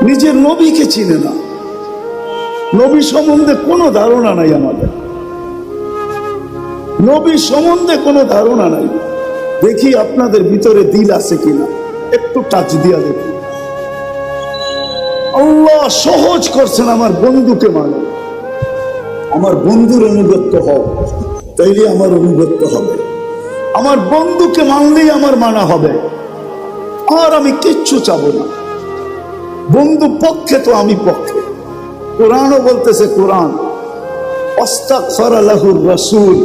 নিজের নবীকে চিনে না, নবী সম্বন্ধে কোনো ধারণা নাই আমাদের, নবী সম্বন্ধে কোনো ধারণা নাই। দেখি আপনাদের ভিতরে দিল আছে কিনা, একটু টাচ দিয়া দেখি। আল্লাহ সহজ করছেন, আমার বন্ধুকে মানে, আমার বন্ধুর অনুগত্য হও, তাইলে আমার অনুগত্য হবে। আমার বন্ধুকে মানলেই আমার মানা হবে, আর আমি কিচ্ছু চাবো না। বন্ধু পক্ষে তো আমি পক্ষে। কোরআনও বলতেছে, কোরআন আস্তাগফারা লাহুর রাসূল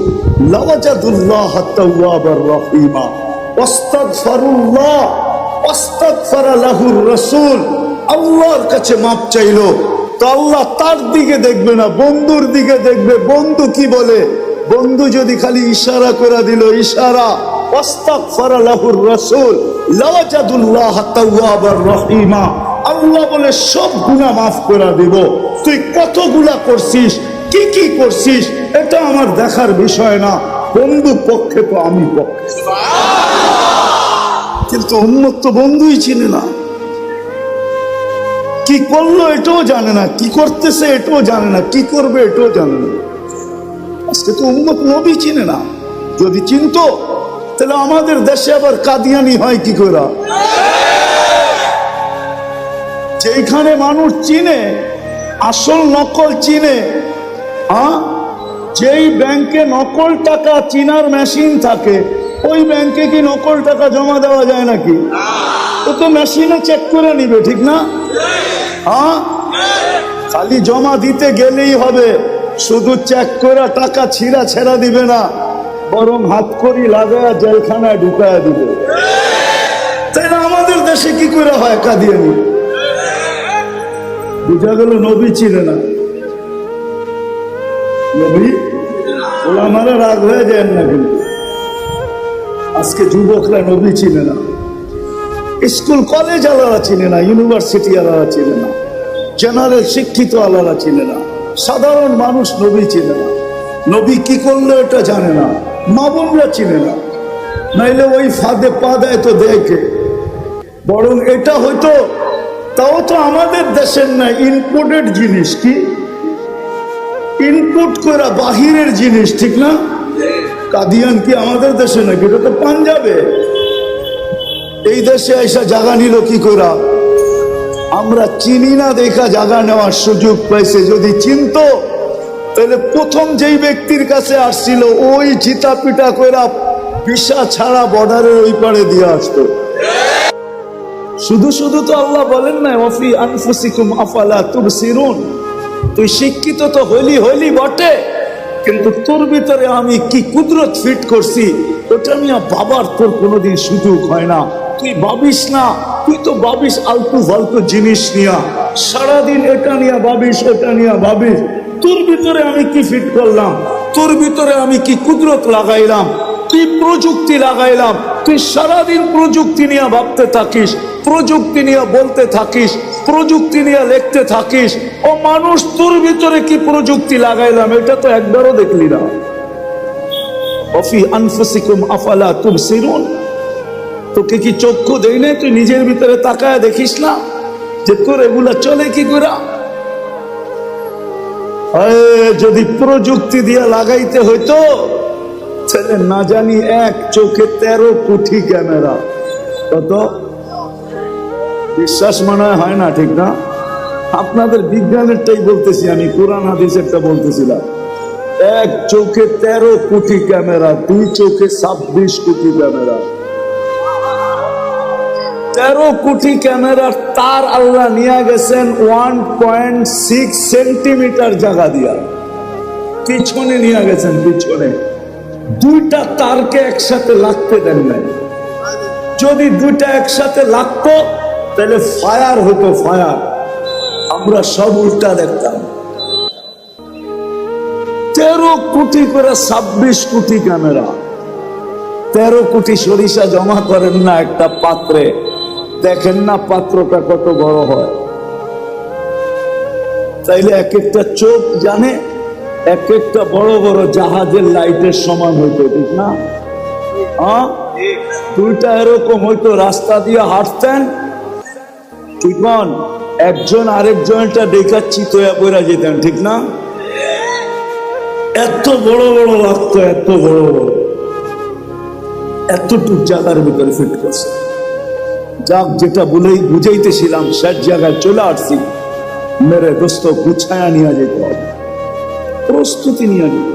লাওয়াজাদুল্লাহ তাওয়াবার রহিমা। আস্তাগফারুল্লাহ আস্তাগফারা লাহুর রাসূল, আল্লাহর কাছে মাপ চাইলো তো আল্লাহ তার দিকে দেখবে না, বন্ধুর দিকে দেখবে। বন্ধু কি বলে? বন্ধু যদি খালি ইশারা করে দিল, ইশারা, আস্তাগফারা লাহুর রাসূল লাওয়াজাদুল্লাহ তাওয়াবার রহিমা, আল্লাহ বলে সব গুনাহ মাফ করে দিব। তুই কতগুলা করছিস, কি কি করছিস, এটা আমার দেখার বিষয় না। বন্ধু পক্ষে তো আমি পক্ষে। কিন্তু উম্মত তো বন্ধুই চিনে না, কি করলো এটাও জানে না, কি করতেছে এটাও জানে না, কি করবে এটাও জানে না। আজকে তো উম্মত নবী চিনে না। যদি চিনতো তাহলে আমাদের দেশে আবার কাদিয়ানি হয় কি করে? যেখানে মানুষ চিনে, আসল নকল চিনে, যেই ব্যাংকে নকল টাকা চিনার মেশিন থাকে, ওই ব্যাংকে কি নকল টাকা জমা দেওয়া যায় নাকি? ও তো মেশিনে চেক করে নিবে, ঠিক না? খালি জমা দিতে গেলেই হবে, শুধু চেক করে টাকা ছিঁড়া ছেড়া দিবে না, বরং হাত করি লাগায় জেলখানায় ঢুকায় দিবে। তাই না? আমাদের দেশে কি করে হয় কাদিয়ানি? বুঝা গেল নবী চিনে না। নবী ওলামারা রাগ হয়ে যায় না, কিন্তু আজকে যুবকরা নবী চিনে না, স্কুল কলেজ আলাদা চিনে না, ইউনিভার্সিটি আলাদা চিনে না, জেনারেল শিক্ষিত আলাদা চিনে না, সাধারণ মানুষ নবী চিনে না। নবী কি করলো এটা জানে না, মা বোনরা চিনে না, নাইলে ওই ফাঁদে পা দেয় তো দেখে। বরং এটা হয়তো, তাও তো আমাদের দেশের না, ইনপুটেড জিনিস। কি ইনপুট করা বাহিরের জিনিস, ঠিক না? কাদিয়ান কি আমাদের দেশে নাকি? এটা তো পাঞ্জাবে। এই দেশে এসে জায়গা নিল কি করে? আমরা চিনি না দেখা জায়গা নেওয়ার সুযোগ পাইছে। যদি চিনতো তাহলে প্রথম যেই ব্যক্তির কাছে আসছিল ওই চিতা পিটা কইরা ভিসা ছাড়া বর্ডারের ওই পারে দিয়ে আসতো। শুধু শুধু তো আল্লাহ বলেন না, ওয়াফি আনফুসিকুম আফালা তুবসিরুন। তুই শিক্ষিত তো হইলি বটে, কিন্তু তোর ভিতরে আমি কি কুদরত ফিট করছি ওটা নিয়ে বাবার তোর কোনোদিন সুযোগ হয় না। তুই ভাবিস না, তুই তো ভাবিস আলতু ফালতু জিনিস নিয়া, সারাদিন এটা নিয়ে ভাবিস, ওটা নিয়ে ভাবিস। তোর ভিতরে আমি কি ফিট করলাম, তোর ভিতরে আমি কি কুদরত লাগাইলাম, কি প্রযুক্তি লাগাইলাম। তুই সারাদিন প্রযুক্তি নিয়ে ভাবতে থাকিস, প্রযুক্তি নিয়ে বলতে থাকিস, প্রযুক্তি নিয়ে লিখতে থাকিস। ও মানুষ, তোর ভিতরে কি প্রযুক্তি লাগাইলাম এটা তো একবারও দেখলি না। ওয়াফি আনফুসিকুম আফালা তুবসিরুন। তোকে কি চক্ষু দেই না? তুই নিজের ভিতরে তাকায় দেখিস না যে তোর এগুলা চলে কি করে? যদি প্রযুক্তি দিয়ে লাগাইতে হইতো তাহলে না জানি এক চোখে 13 কোটি ক্যামেরা। কত বিশ্বাস মনে হয় না, ঠিক না? আপনাদের বিজ্ঞানেরটাই বলতেছি আমি, কোরআন হাদিসেরটা বলতেছিলাম। এক চোখে 13 কোটি ক্যামেরা, দুই চোখে 26 কোটি ক্যামেরা। 13 কোটি ক্যামেরার তার আল্লাহ নিয়ে গেছেন 1.6 সেন্টিমিটার জায়গা দিয়া, পিছনে নিয়ে গেছেন। পিছনে দুইটা তারকে একসাথে লাগতে দেন নাই। যদি দুইটা একসাথে লাগতো তাহলে ফায়ার হতো, ফায়ার। আমরা সব উল্টা দেখতাম। 13 কোটি করে 26 কোটি ক্যামেরা। 13 কোটি সরিষা জমা করেন না একটা পাত্রে, দেখেন না পাত্রটা কত বড় হয়। তাইলে এক একটা চোখ জানে এক একটা বড় বড় জাহাজের লাইটের সমান হইতো, ঠিক না? দুইটা এরকম হইতো, রাস্তা দিয়ে হাঁটতেন, ঠিক? একজন আরেকজনটা ডেকাচ্ছি তোয়া পড়া যেতেন, ঠিক না? এত বড় বড় লাগতো, এত বড় বড়, এতটুক জায়গার ভিতরে ফিট করছে। যাক, যেটা বলেই বুঝাইতেছিলাম শেষ জায়গায় চলে আসছি। মেরে দোস্ত গুছায়া নিয়ে যেতে হবে, প্রস্তুতি নিয়ে যেতে।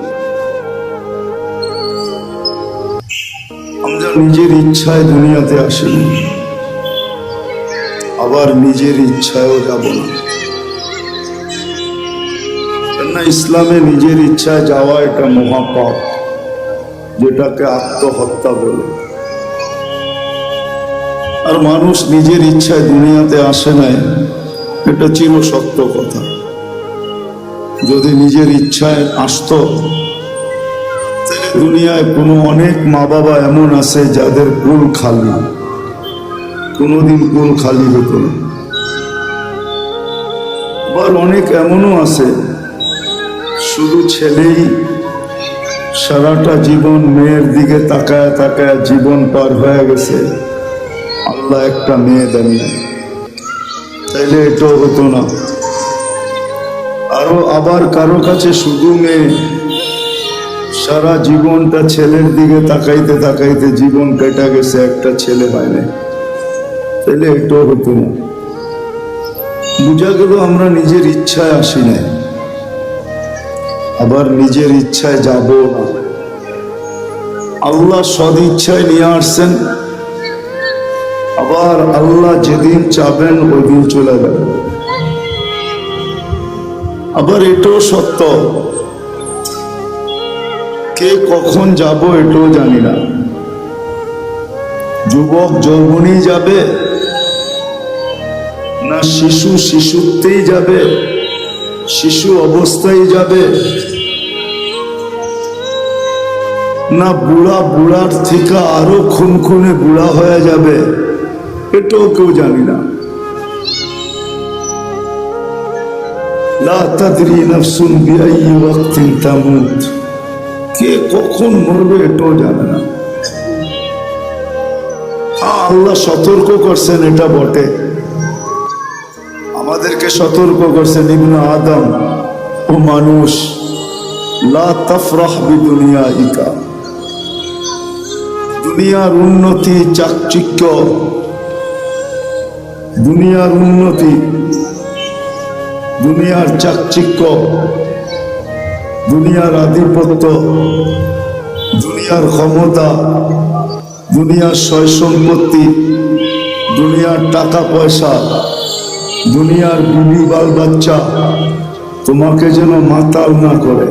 আমরা নিজের ইচ্ছায় দুনিয়াতে আসিনি, আবার নিজের ইচ্ছায়ও যাব না। কেননা ইসলামে নিজের ইচ্ছায় যাওয়া এটা মহাপাপ, যেটাকে আত্মহত্যা বলে। আর মানুষ নিজের ইচ্ছায় দুনিয়াতে আসে নাই, এটা চির সত্য কথা। যদি নিজের ইচ্ছায় আসতো, তাহলে দুনিয়ায় কোনো অনেক মা বাবা এমন আছে যাদের কোল খালি, কোনোদিন কোল খালি হতো না। আবার অনেক এমনও আছে শুধু ছেলেই সারাটা জীবন মেয়ের দিকে তাকায় তাকায় জীবন পার হয়ে গেছে, আল্লাহ একটা মেয়ে দেন নাই, তাইলে এটাও হতো না। আরো আবার কারো কাছে শুধু মেয়ে, সারা জীবনটা ছেলের দিকে তাকাইতে তাকাইতে জীবন কেটে গেছে, একটা ছেলে হয় নাই, তাইলে এটাও হতো না। বুঝা গেল আমরা নিজের ইচ্ছায় আসি নাই, আবার নিজের ইচ্ছায় যাব না। আল্লাহ সদ ইচ্ছায় নিয়ে আসছেন, আবার আল্লাহ যেদিন চাবেন ওই দিন চলে যাবেন। আবার এটাও সত্য, কে কখন যাব এটাও জানি না। যুবক যৌবনেই যাবে, না শিশু শিশুত্বেই যাবে, শিশু অবস্থায় যাবে, না বুড়া বুড়ার থেকে আরো খুনখুনে বুড়া হয়ে যাবে, এটাও কেউ জানি না। লা তাদরি নাফসুন বিআইয়ি ওয়াক্তিন তামুত, কে কখন মরবে এটাও জানে না। আল্লাহ সতর্ক করছেন, এটা বটে, আমাদেরকে সতর্ক করছেন, ইবনে আদম, ও মানুষ, লা তাফরাহ বিদুনিয়াইকা, দুনিয়ার উন্নতি চাকচিক্য, দুনিয়ার উন্নতি, দুনিয়ার চাকচিক্য, দুনিয়ার আধিপত্য, দুনিয়ার ক্ষমতা, দুনিয়ার সয় সম্পত্তি, দুনিয়ার টাকা পয়সা, দুনিয়ার বিবি বাল বাচ্চা তোমাকে যেন মাতাল না করে।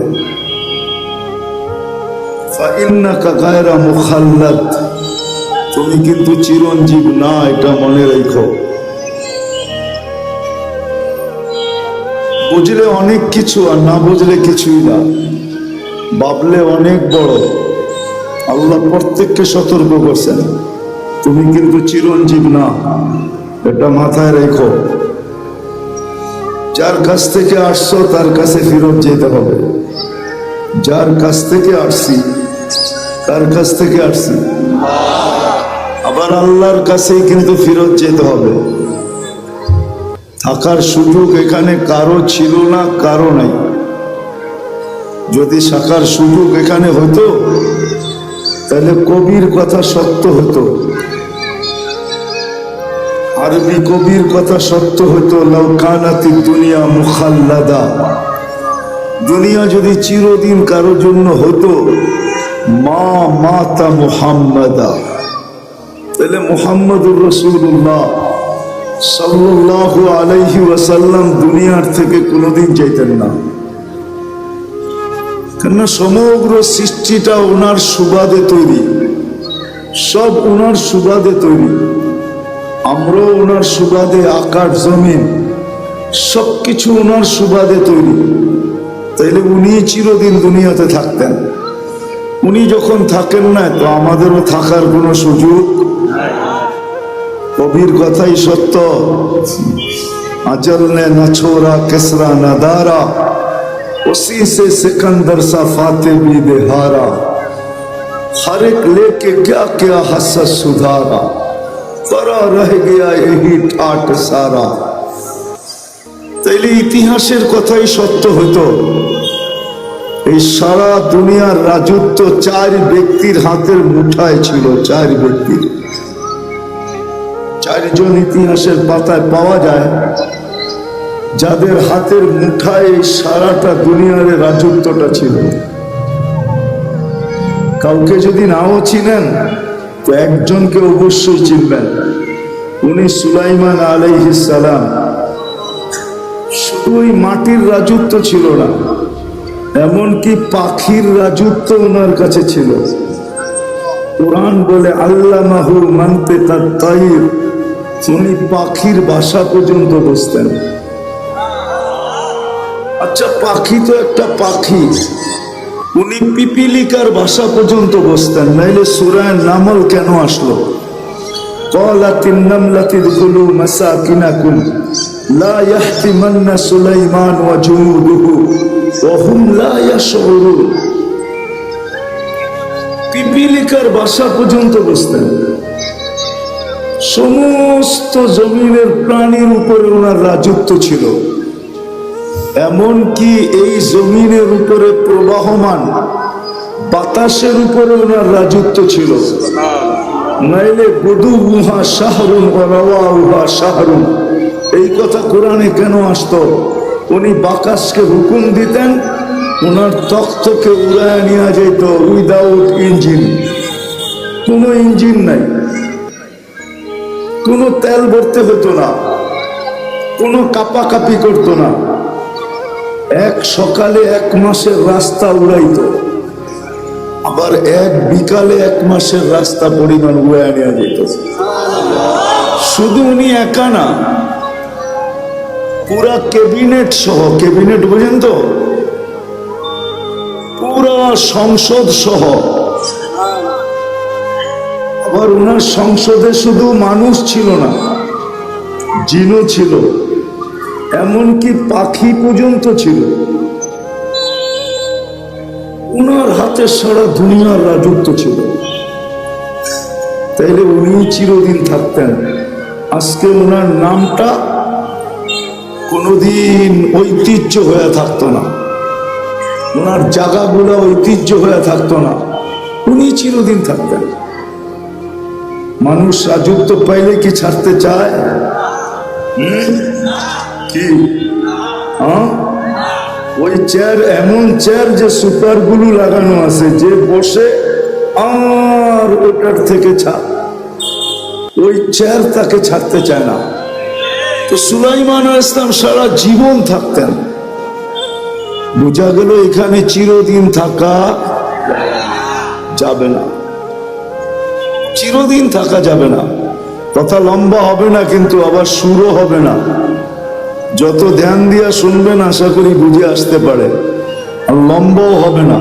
ফাইন্নাকা গায়রা মুখাল্লাদ, তুমি কিন্তু চিরঞ্জীব না, এটা মনে রেখো। বুঝলে অনেক কিছু, আর না বুঝলে কিছুই না, ভাবলে অনেক বড়। আল্লাহ প্রত্যেককে সতর্ক করছেন, তুমি কিন্তু চিরঞ্জীব না, এটা মাথায় রেখো। যার কাছ থেকে আসছো তার কাছে ফেরত যেতে হবে, যার কাছ থেকে আসছি তার কাছ থেকে আসছি, আবার আল্লাহর কাছেই কিন্তু ফেরত যেতে হবে। থাকার সুযোগ এখানে কারো ছিল না, কারো নাই। যদি থাকার সুযোগ এখানে হতো তাহলে কবির কথা সত্য হতো, আরবি কবির কথা সত্য হতো, লাউ কানাতি দুনিয়া মুখাল্লাদা, দুনিয়া যদি চিরদিন কারো জন্য হতো, মা মাতা মুহাম্মাদা, তাহলে মুহাম্মদুর রাসূলুল্লাহ সাল্লাল্লাহু আলাইহি ওয়াসাল্লাম দুনিয়ার থেকে কোনোদিন যাইতেন না। কেননা সমগ্র সৃষ্টিটা ওনার সুবাদে তৈরি, সব ওনার সুবাদে তৈরি, আমরাও ওনার সুবাদে, আকাশ জমিন সবকিছু ওনার সুবাদে তৈরি। তাইলে উনি চিরদিন দুনিয়াতে থাকতেন, উনি যখন থাকেন না তো আমাদেরও থাকার কোনো সুযোগ। কবির কথাই সত্য, আজল নে না ছোরা কেসরা না দারা, उसी से सिकंदर सा फाते भी देहारा, हर एक लेके क्या क्या हसस सुधारा, परा रह गया यही ठाट सारा, তাইলে ইতিহাসের কথাই সত্য হতো। এই সারা দুনিয়ার রাজত্ব 4 ব্যক্তির হাতের মুঠায় ছিল। 4 ব্যক্তির, 4 জন ইতিহাসের পাতায় পাওয়া যায়, যাদের হাতের মুঠায় এই সারাটা দুনিয়ার রাজত্বটা ছিল। কাউকে যদি নাও চিনেন তো একজনকে অবশ্যই চিনবেন, উনি সুলাইমান আলাইহিস সালাম। শুধু ওই মাটির রাজত্ব ছিল না, এমনকি পাখির রাজত্ব ওনার কাছে ছিল। কোরআন বলে আল্লামাহু মানতিকাত তাইর, উনি পাখির ভাষা পর্যন্ত বুঝতেন। আচ্ছা, পাখি তো একটা পাখি, উনি পিপিলিকার ভাষা পর্যন্ত বুঝতেন, নাইলে সূরা নামল কেন আসলো? ক্বালাতিন নামলাতু দুখুলু মাসাকিনাকুম লা ইয়াহতিমান্না সুলাইমান ওয়া জুনুদুহু ওয়া হুম লা ইয়াশউরুন। পিপিলিকার ভাষা পর্যন্ত বুঝতেন। সমস্ত জমিনের প্রাণীর উপরে ওনার রাজত্ব ছিল। এমনকি এই জমিনের উপরে প্রবাহমান বাতাসের উপরে ওনার রাজত্ব ছিল। নাইলে গুদুহা শাহরুন ওয়া রাওয়াহুহা শাহরুন, এই কথা কোরআনে কেন আসতো? উনি বাতাসকে হুকুম দিতেন, ওনার তখ্তকে উড়ায় নিয়ে যেত উইদাউট ইঞ্জিন। কোনো ইঞ্জিন নাই, কোনো তেল ভরতে হতো না, কোনো কাপাকাপি করতো না। এক সকালে 1 মাসের রাস্তা উড়াইতো, আবার এক বিকালে 1 মাসের রাস্তা পরিমাণ উড়ায় নেওয়া যেত। শুধু উনি একা না, পুরা ক্যাবিনেট সহ, ক্যাবিনেট বুঝেন তো, পুরা সংসদ সহ। আবার ওনার সংসদে শুধু মানুষ ছিল না, জিনও ছিল, এমনকি পাখি পর্যন্ত ছিল। ওনার হাতে সারা দুনিয়ার রাজত্ব ছিল। তাইলে উনি চিরদিন থাকতেন। আজকে ওনার নামটা কোনোদিন ঐতিহ্য হয়ে থাকতো না, ওনার জায়গাগুলো ঐতিহ্য হয়ে থাকতো না, উনি চিরদিন থাকতেন। মানুষ রাজত্ব পাইলে কি ছাড়তে চায়? কি ওই চেয়ার, এমন চেয়ার যে সুপার গুলো লাগানো আছে, যে বসে আর ওটার থেকে ছাড়, ওই চেয়ার তাকে ছাড়তে চায় না। তো সুলাইমান আলাইহিস সালাম সারা জীবন থাকতেন। বোঝা গেল এখানে চিরদিন থাকা যাবে না, চিরদিন থাকা যাবে না। কথা লম্বা হবে না, কিন্তু আবার শুরু হবে না। যত ধ্যান দিয়া শুনবেন আশা করি বুঝে আসতে পারে। আর লম্বাও হবে না,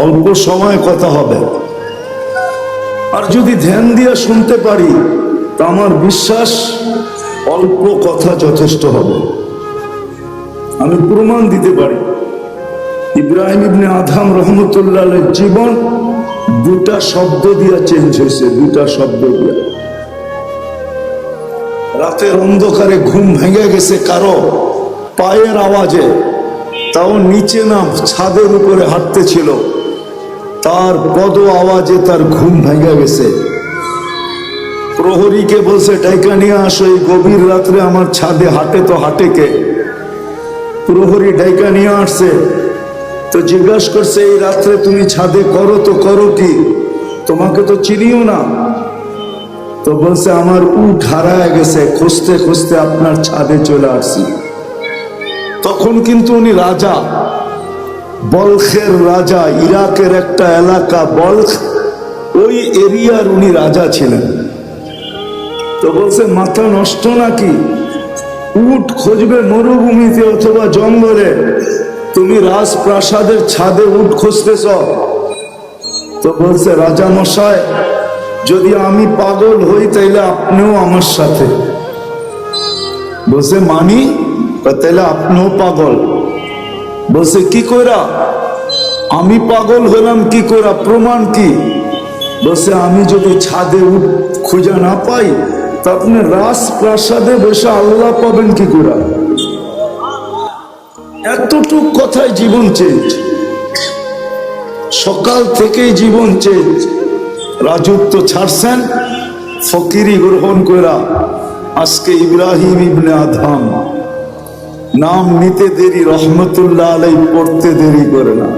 অল্প সময় কথা হবে। আর যদি ধ্যান দিয়া শুনতে পারি তা আমার বিশ্বাস অল্প কথা যথেষ্ট হবে। আমি প্রমাণ দিতে পারি। ইব্রাহিম ইবনে আদম রহমতুল্লাহ আলাইহির জীবন 2টা শব্দ দিয়া চেঞ্জ হয়েছে, 2টা শব্দ দিয়া। রাতের অন্ধকারে ঘুম ভেঙে গেছে কারো পায়ের আওয়াজে, তাও নিচে না ছাদের উপরে হাঁটতেছিল, তার পদ আওয়াজে তার ঘুম ভেঙে গেছে। প্রহরীকে বলছে ডাইকা নিয়ে আসো, এই গভীর রাত্রে আমার ছাদে হাঁটে তো হাঁটে কে? প্রহরী ডাইকা নিয়ে আসছে, তো জিজ্ঞাসা করছে এই রাত্রে তুমি ছাদে করো তো করো কি? তোমাকে তো চিনিও না। তো বলছে আমার উট হারায় গেছে, খুঁজতে খুঁজতে আপনার ছাদে চলে আসছি। তখন কিন্তু উনি রাজা, বলখের রাজা, ইরাকের একটা এলাকা বলখ, ওই এরিয়ার উনি রাজা ছিলেন। তো বলছে মাথা নষ্ট নাকি? উট খুঁজবে মরুভূমিতে অথবা জঙ্গলে, তুমি রাজপ্রাসাদের ছাদে উট খুঁজতেছ? তো বলছে রাজা মশাই, যদি আমি পাগল হই তাইলে আপনিও আমার সাথে। বলছে মানি? তাইলে আপনিও পাগল। বলছে কি কইরা? আমি পাগল হলাম কি কইরা, প্রমাণ কি? বলছে আমি যদি ছাদে উট খুঁজে না পাই তা আপনি রাজপ্রাসাদে বসে আল্লাহ পাবেন কি কইরা? এতটুক কথায় জীবন চেঞ্জ, সকাল থেকেই জীবন চেঞ্জ। রাজত্ব ছাড়ছেন, ফকিরি গ্রহণ করা আজকে ইব্রাহিম ইবনে আদহাম নাম নিতে দেরি, রহমতুল্লাহ আলাই পড়তে দেরি করে না।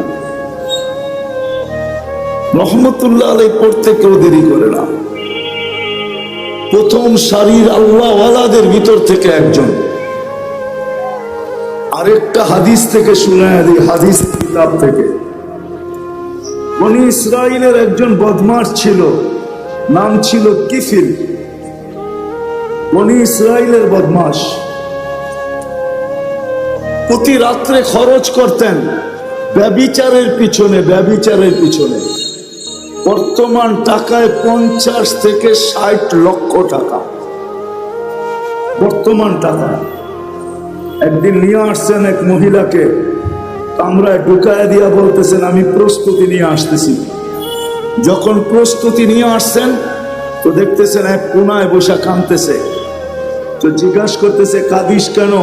রহমতুল্লাহ আলাই পড়তে কেউ দেরি করে না। প্রথম সারির আল্লাহওয়ালাদের ভিতর থেকে একজন। আরেকটা হাদিস থেকে শুনায় দিই, হাদিস কিতাব থেকে। বনি ইসরাইলের একজন বদমাশ ছিল, নাম ছিল কিফিল। বনি ইসরাইলের বদমাশ প্রতি রাত্রে খরচ করতেন ব্যভিচারের পিছনে, ব্যভিচারের পিছনে। বর্তমান টাকায় 50 থেকে 60 লক্ষ টাকা বর্তমান টাকায়। একদিন নিয়ে আসছেন এক মহিলাকে, কামরায় ঢুকায় দিয়া বলতেছেন আমি প্রস্তুতি নিয়ে আসতেছি। যখন প্রস্তুতি নিয়ে আসছেন তো দেখতেছেন এক কোনায় বসে কাঁদতেছে। তো জিজ্ঞাসা করতেছে কাঁদিস কেন?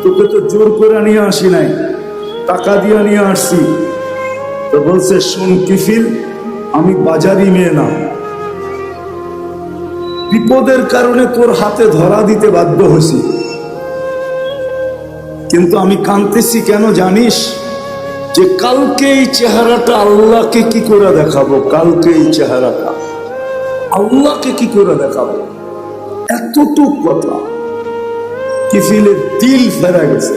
তোকে তো জোর করে নিয়ে আসি নাই, টাকা দিয়ে নিয়ে আসছি। তো বলছে শোন কিফিল, আমি বাজারি মেয়ে না, বিপদের কারণে তোর হাতে ধরা দিতে বাধ্য হয়েছি, কিন্তু আমি কাঁদতেছি কেন জানিস? যে কালকে এই চেহারাটা আল্লাহকে কি করে দেখাবো, কালকে এই চেহারাটা আল্লাহকে কি করে দেখাবো। এতটুক কথা। কিফিলের দিল ফেরা গেছে।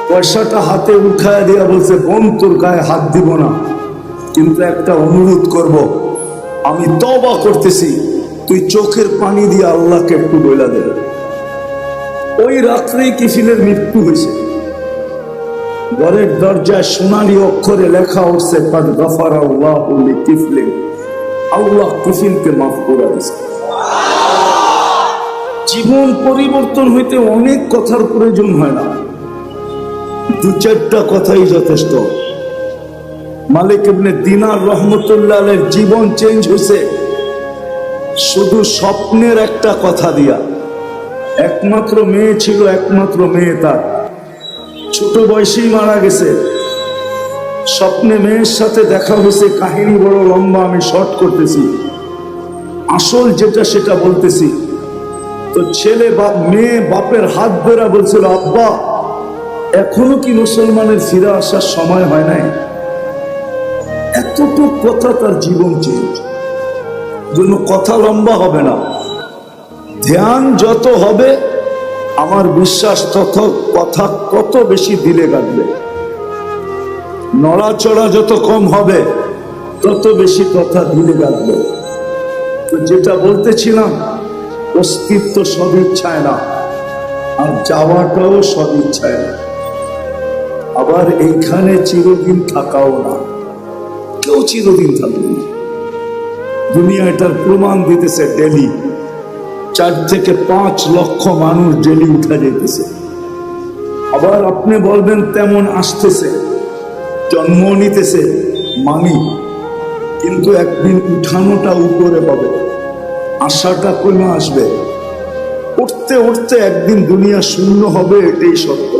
পয়সাটা হাতে উঠায় দিয়া বলছে বোন তোর গায়ে হাত দিব না, কিন্তু একটা অনুরোধ করব, আমি তওবা করতেছি, তুই চোখের পানি দিয়ে আল্লাহকে একটু বইলা দে। ওই রাত্রেই কিফিলের মৃত্যু হয়েছে। ঘরের দরজায় সোনালী অক্ষরে লেখা উঠছে কাদ গাফারাল্লাহু লিকিফলিন, আল্লাহ কিফিলকে মাফ করে দিয়েছে। জীবন পরিবর্তন হইতে অনেক কথার প্রয়োজন হয় না, 2-4টা কথাই যথেষ্ট। মালিক ইবনে দিনার রহমতুল্লাহ আলাইহির জীবন চেঞ্জ হয়েছে শুধু স্বপ্নের একটা কথা দিয়া। একমাত্র মেয়ে ছিল, একমাত্র মেয়ে তার ছোট বয়সেই মারা গেছে। স্বপ্নে মেয়ের সাথে দেখা হয়েছে, কাহিনী বড় লম্বা, আমি শর্ট করতেছি, আসল যেটা সেটা বলতেছি। তো ছেলে মেয়ে বাপের হাত ধরে বলছিল আব্বা এখনো কি মুসলমানের ফিরে আসার সময় হয় নাই? এতটুকু কথা তার জীবন চেঞ্জ। জন্য কথা লম্বা হবে না, ধ্যান যত হবে আমার বিশ্বাস তত কথা তত বেশি দিলে কাটবে। নড়াচড়া যত কম হবে তত বেশি কথা দিলে কাটবে। তো যেটা বলতেছিলাম, অস্তিত্ব সদিচ্ছায় না, আর যাওয়াটাও সদিচ্ছায় না। আবার এইখানে চিরদিন থাকাও না, কেউ চিরদিন থাকবে না। দুনিয়া এটার প্রমাণ দিতেছে। ডেলি 4 থেকে 5 লক্ষ মানুষ ডেলি উঠা যেতেছে। আবার আপনি বলবেন তেমন আসতেছে, জন্ম নিতেছে, মানি, কিন্তু একদিন উঠানোটা উপরে হবে, আশাটা কমে আসবে। উঠতে উঠতে একদিন দুনিয়া শূন্য হবে, এটাই সত্য।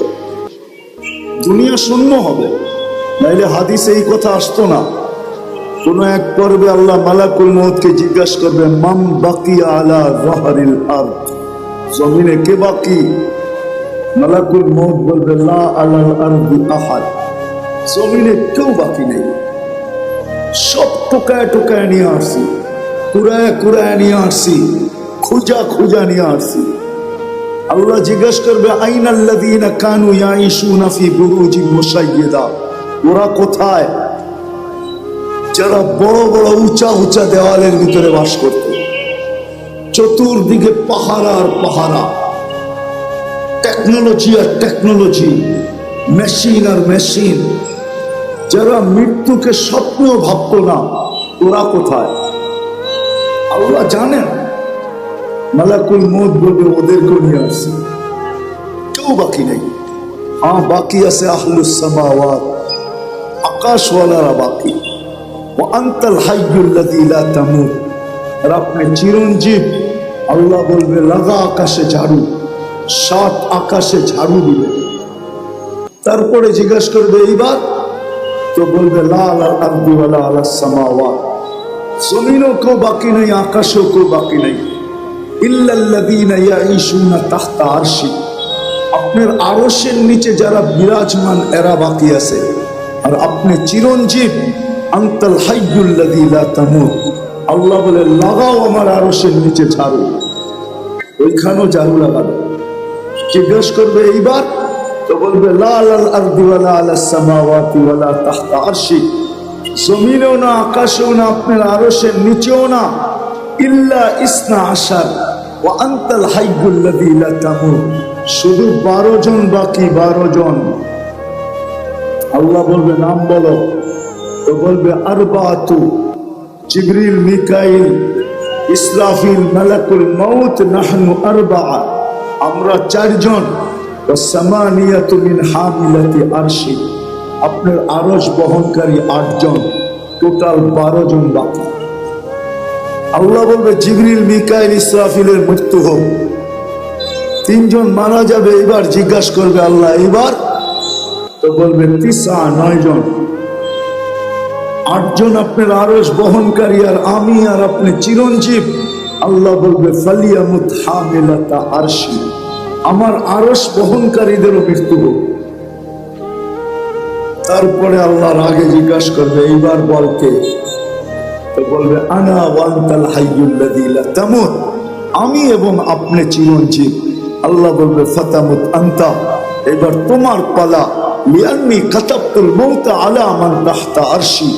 দুনিয়া শূন্য হবে, নাইলে হাদিসে এই কথা আসতো না। কোন এক পর্বে আল্লাহ মালাকুল মউতকে জিজ্ঞাসা করবে মান বাকিয়া আলা যাহরিল আরদ, জমিনে কে বাকি? মালাকুল মউত বলবে লা আলাল আরদি আহাদ, জমিনে কেউ বাকি নেই। সব টোকায় টোকায় নিয়ে আসছি, কুড়ায় কুড়ায় নিয়ে আসছি, খুঁজা খুঁজা নিয়ে আসছি। আল্লাহ জিজ্ঞাসা করবে আইনাল্লাযীনা কানু ইয়াঈশুনা ফি বুরুজিন মুশাইয়্যিদা, ওরা কোথায়? যারা বড় বড় উঁচা উঁচা দেওয়ালের ভিতরে বাস করত, চতুর্দিকে পাহারা আর পাহারা, টেকনোলজি আর টেকনোলজি, মেশিন আর মেশিন। যারা মৃত্যুকে স্বপ্নেও ভাবত না, ওরা কোথায়? আল্লাহ জানেন। মালাকুল মউত বলবে ওদেরকেও নিয়ে আসছে, কেউ বাকি নেই। হ্যাঁ, বাকি আছে আহলুস সামাওয়াত, আকাশওয়ালারা বাকি। ওয়া আনতাল হাইয়ুল্লাযী লা তামুত, আর আপনি চিরঞ্জীব। আল্লাহ বলবে লাগা আকাশে ঝাড়ু, 7 আকাশে ঝাড়ু দিবে। তারপরে জিজ্ঞাসা করবে এইবার, তো বলবে লা আলাল আরদি ওয়ালা আলাস সামাওয়াত, জমিনও কেউ বাকি নেই, আকাশও কেউ বাকি নেই, ইল্লাল্লাযীনা ইয়াঈশুনা তাহতা আরশি, আপনার আরশের নিচে যারা বিরাজমান এরা বাকি আছে। আর আপনি চিরঞ্জীব, আনতাল হাইয়ুল্লাযী লা তামুত, আল্লাহ বলে লাগাও আমার আরশের নিচে ঝাড়ু, ওইখানেও ঝাড়ু লাগাবে। জিজ্ঞেস করবে এইবার, তো বলবে লা আলাল আরদি ওয়ালা আলাস সামাওয়াতি ওয়ালা তাহতা আরশি, জমিনেও না, আকাশেও না, আপনার আরশের নিচেও না, ইল্লা ইসনা আশার ওয়া আনতাল হাইয়ুল্লাযী লা তামুত, শুধু 12 জন বাকি, 12 জন। আল্লাহ বলবে নাম বলো, তো বলবে আরবাতু, জিবরিল, মিকাইল, ইসরাফিল, মালাকুল মউত, নাহনু আরবা, আমরা 4 জন, ওয়া সামানিয়াতু মিন হামিলাতি আরশি, আপনার আরশ বহনকারী 8 জন, টোটাল 12 জন বাকি। আল্লাহ বলবে জিবরিল, মিকাইল, ইসরাফিলের মৃত্যু হোক, 3 জন মারা যাবে। এবার জিজ্ঞাসা করবে আল্লাহ এইবার, তো বলবে 9 জন, 8 জন আপনার আরশ বহনকারী আর আমি আর আপনি চিরঞ্জীব। আল্লাহ বলবে ফালিয়ামুত হামিলাতা আরশি, আমার আরশ বহনকারীদেরও মৃত্যু হোক। তারপরে আল্লাহর আগে জিজ্ঞাসা করবে এইবার বলকে, তো বলবে আনা ওয়া আনতাল হাইয়ুল্লাযী লা তামুত, আমি এবং আপনি চিরঞ্জীব। আল্লাহ বলবে ফাতামুত আনতা, এবার তোমার পালা, লিআন্নী কাতাবতুল মাউতা আলা মান তাহতা আরশি,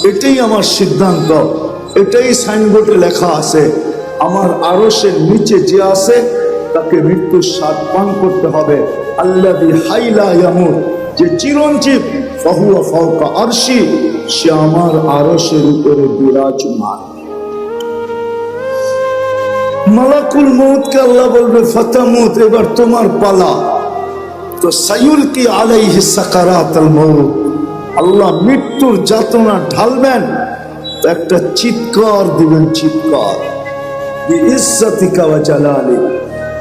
এটাই আমার সিদ্ধান্ত, এটাই সাইনবোর্ডে লেখা আছে, আমার আরশের নিচে যে আছে তাকে মৃত্যুর স্বাদ পান করতে হবে। আল্লাযী হাইলা ইয়ামুত, যে চিরঞ্জীব, ফাহুয়া ফাওকা আরশি, সে আমার আরশের উপরে বিরাজমান। মালাকুল মউতকে আল্লাহ বলবে ফাতামুত, এবার তোমার পালা, তো সায়ুলকি আলাইহি সাকারাতুল মউত, আল্লাহ মৃত্যুর যাতনা ঢালবেন, তো একটা চিৎকার দিবেন, চিৎকার, বিইজ্জাতিকা ওয়া জালালি,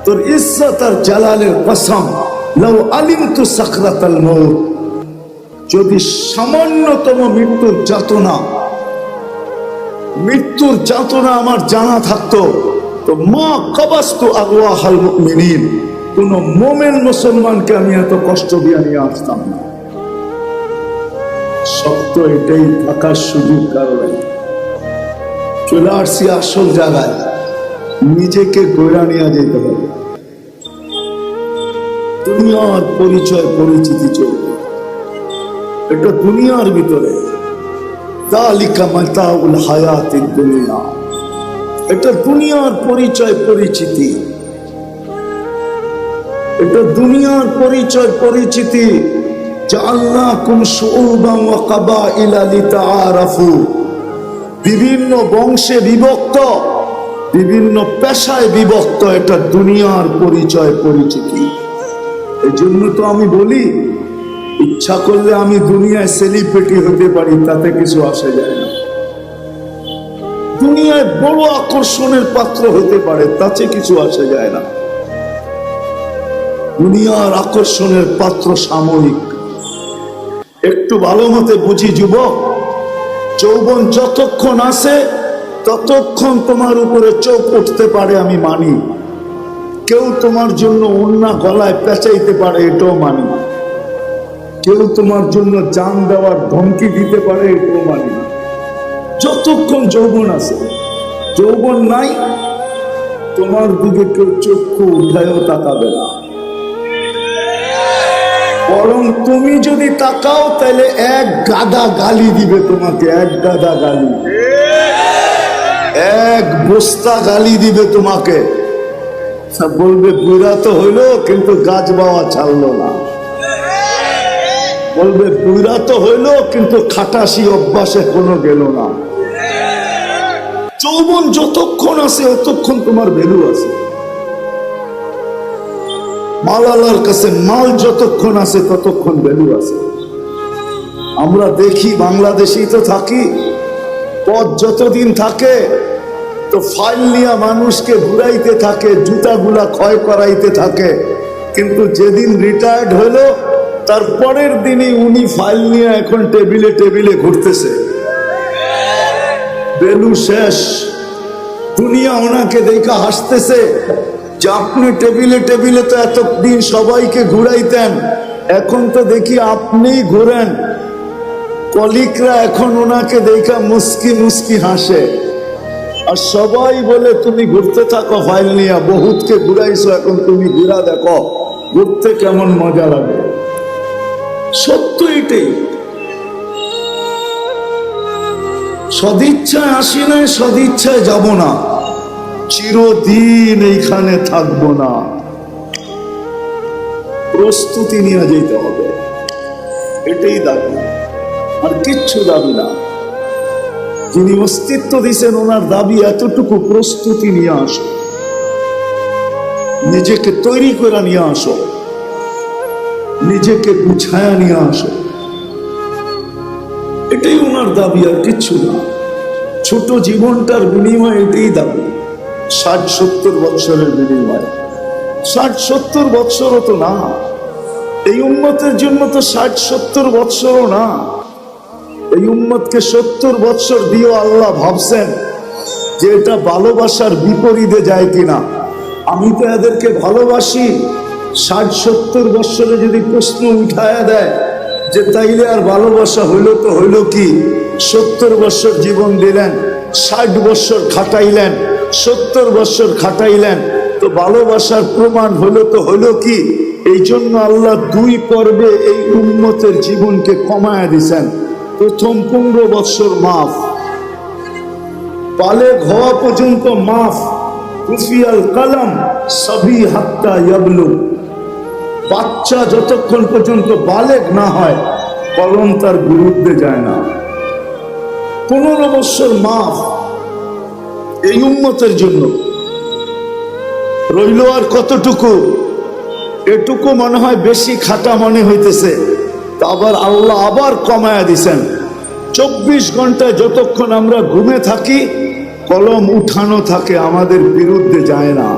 তোর ইজ্জত আর জালালের কসম, লাউ আলিমতু সাকরাতাল মউত, যদি সামান্যতম মৃত্যুর যাতনা আমার জানা থাকতো, তো মা কাবাস্তু আরওয়াহাল মুমিনিন, কোন মোমেন মুসলমানকে আমি এত কষ্ট দিয়ে নিয়ে আসতাম না। সত্য এটাই, থাকার সুযোগ কারণে চলে আসছি আসল জায়গায়, নিজেকে গড়া নিয়ে যেতে হবে। দুনিয়ার পরিচয় পরিচিতি চলবে, এটা দুনিয়ার ভিতরে, যালিকা মাতাউল হায়াতিদ দুনিয়া, এটা দুনিয়ার পরিচয় পরিচিতি, এটা দুনিয়ার পরিচয় পরিচিতি। জাআলনাকুম শুউবান ওয়া কাবাইলা লিতাআরাফু, বিভিন্ন বংশে বিভক্ত, বিভিন্ন পেশায় বিভক্ত, এটা দুনিয়ার পরিচয় পরিচিতি। এই জন্য তো আমি বলি, ইচ্ছা করলে আমি দুনিয়ায় সেলিব্রিটি হতে পারি, তাতে কিছু আসে যায় না। দুনিয়ায় বড় আকর্ষণের পাত্র হতে পারে, তাতে কিছু আসে যায় না। দুনিয়ার আকর্ষণের পাত্র সাময়িক। একটু ভালো মতে বুঝি যুবক, যৌবন যতক্ষণ আছে ততক্ষণ তোমার উপরে চোখ উঠতে পারে, আমি মানি। কেউ তোমার জন্য ওড়না গলায় পেঁচাইতে পারে, এটাও মানি। কেউ তোমার জন্য জান দেওয়ার ধমকি দিতে পারে, এটাও মানি। যতক্ষণ যৌবন আছে, যৌবন নাই, তোমার দিকে কেউ চক্ষু উঠায়ও তাকাবে না। বরং তুমি যদি তাকাও তাহলে এক গাদা গালি দিবে তোমাকে, এক গাদা গালি, এক বস্তা গালি দিবে তোমাকে। বলবে বুড়া তো হইলো কিন্তু গাছ বাওয়া ছাড়লো না, বলবে বুড়া তো হইলো কিন্তু খাটাসি অভ্যাসে কোনো গেল না। যৌবন যতক্ষণ আছে ততক্ষণ তোমার ভ্যালু আছে। মালালার কাছে মাল যতক্ষণ আছে ততক্ষণ ভ্যালু আছে। আমরা দেখি, বাংলাদেশেই তো থাকি, পথ যতদিন থাকে তো ফাইল নিয়ে মানুষকে ঘুরাইতে থাকে, জুতাগুলা ক্ষয় করাইতে থাকে, কিন্তু যেদিন রিটায়ার্ড হলো তারপরের দিনই উনি ফাইল নিয়ে এখন টেবিলে টেবিলে ঘুরতেছে। বেলু শেষ, দুনিয়া ওনাকে দেখা হাসতেছে যে আপনি টেবিলে টেবিলে তো এতদিন সবাইকে ঘুরাইতেন, এখন তো দেখি আপনিই ঘুরেন। কলিকরা এখন ওনাকে দেখা মুস্কি মুস্কি হাসে, আর সবাই বলে তুমি ঘুরতে থাকো ফাইল নিয়ে, বহুতকে ঘুরাইছো, এখন তুমি ঘুরা দেখো ঘুরতে কেমন মজা লাগে। সত্য এটাই। সদিচ্ছায় আসি নাই, সদিচ্ছায় যাব না, চিরদিন এইখানে থাকবো না। প্রস্তুতি নিয়ে যেতে হবে, এটাই দাবি, আর কিচ্ছু দাবি না। যিনি অস্তিত্ব দিয়েছেন ওনার দাবি এতটুকু, প্রস্তুতি নিয়ে আসো, নিজেকে তৈরি করে নিয়ে আসো, নিজেকে গুছায়া নিয়ে আসো, এটাই ওনার দাবি, আর কিচ্ছু না। ছোট জীবনটার বিনিময় এটাই দাবি, 60-70 বৎসরের বিনিময়। 60-70 বৎসরও তো না, এই উম্মতের জন্য তো 60-70 বৎসরও না। এই উম্মতকে 70 বৎসর দিয়েও আল্লাহ ভাবছেন যে এটা ভালোবাসার বিপরীতে যায় কিনা। আমি তো এদেরকে ভালোবাসি, 60-70 বৎসরে যদি প্রশ্ন উঠায়া দেয় যে তাইলে আর ভালোবাসা হইল তো হইল কি? 70 বৎসর জীবন দিলেন, 60 বৎসর খাটাইলেন, 70 বৎসর খাটাইলেন, তো ভালোবাসার প্রমাণ হইল তো হইল কি? এই জন্য আল্লাহ 2 পর্বে এই উম্মতের জীবনকে কমায়া দিছেন। প্রথম 15 বৎসর মাফ, বালেগ হওয়া পর্যন্ত মাফ, কুফিয়াল কলম সবই হাত্তা ইয়াবলু, বাচ্চা যতক্ষণ পর্যন্ত বালেগ না হয় কলম তার বিরুদ্ধে যায় না। 15 বৎসর মাফ এই উম্মতের জন্য। রইল আর কতটুকু? এটুকু মনে হয় বেশি খাটা মনে হইতেছে, তা আবার আল্লাহ আবার কমায়া দিছেন। 24 ঘন্টায় যতক্ষণ আমরা ঘুমে থাকি কলম উঠানো থাকে, আমাদের বিরুদ্ধে যায় না,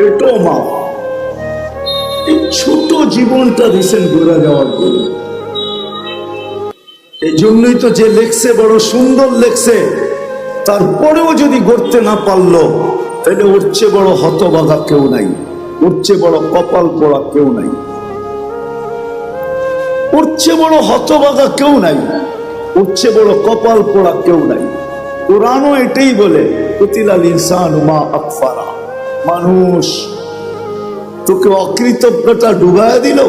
এটাও মাপ। এই ছোট জীবনটা দিছেন ঘুরে যাওয়ার জন্য। এই জন্যই তো যে লেখছে বড় সুন্দর লেখছে, তারপরেও যদি গড়তে না পারলো তাহলে ওর চেয়ে বড় হতভাগা কেউ নাই, ওর চেয়ে বড় কপাল পোড়া কেউ নাই, ওর চেয়ে বড় হতভাগা কেউ নাই, ওর চেয়ে বড় কপাল পোড়া কেউ নাই। কোরআনও এটাই বলে, কুতিলাল ইনসানু মা আকফারা, মানুষ তোকে অকৃতজ্ঞতা ডুবায়া দিল,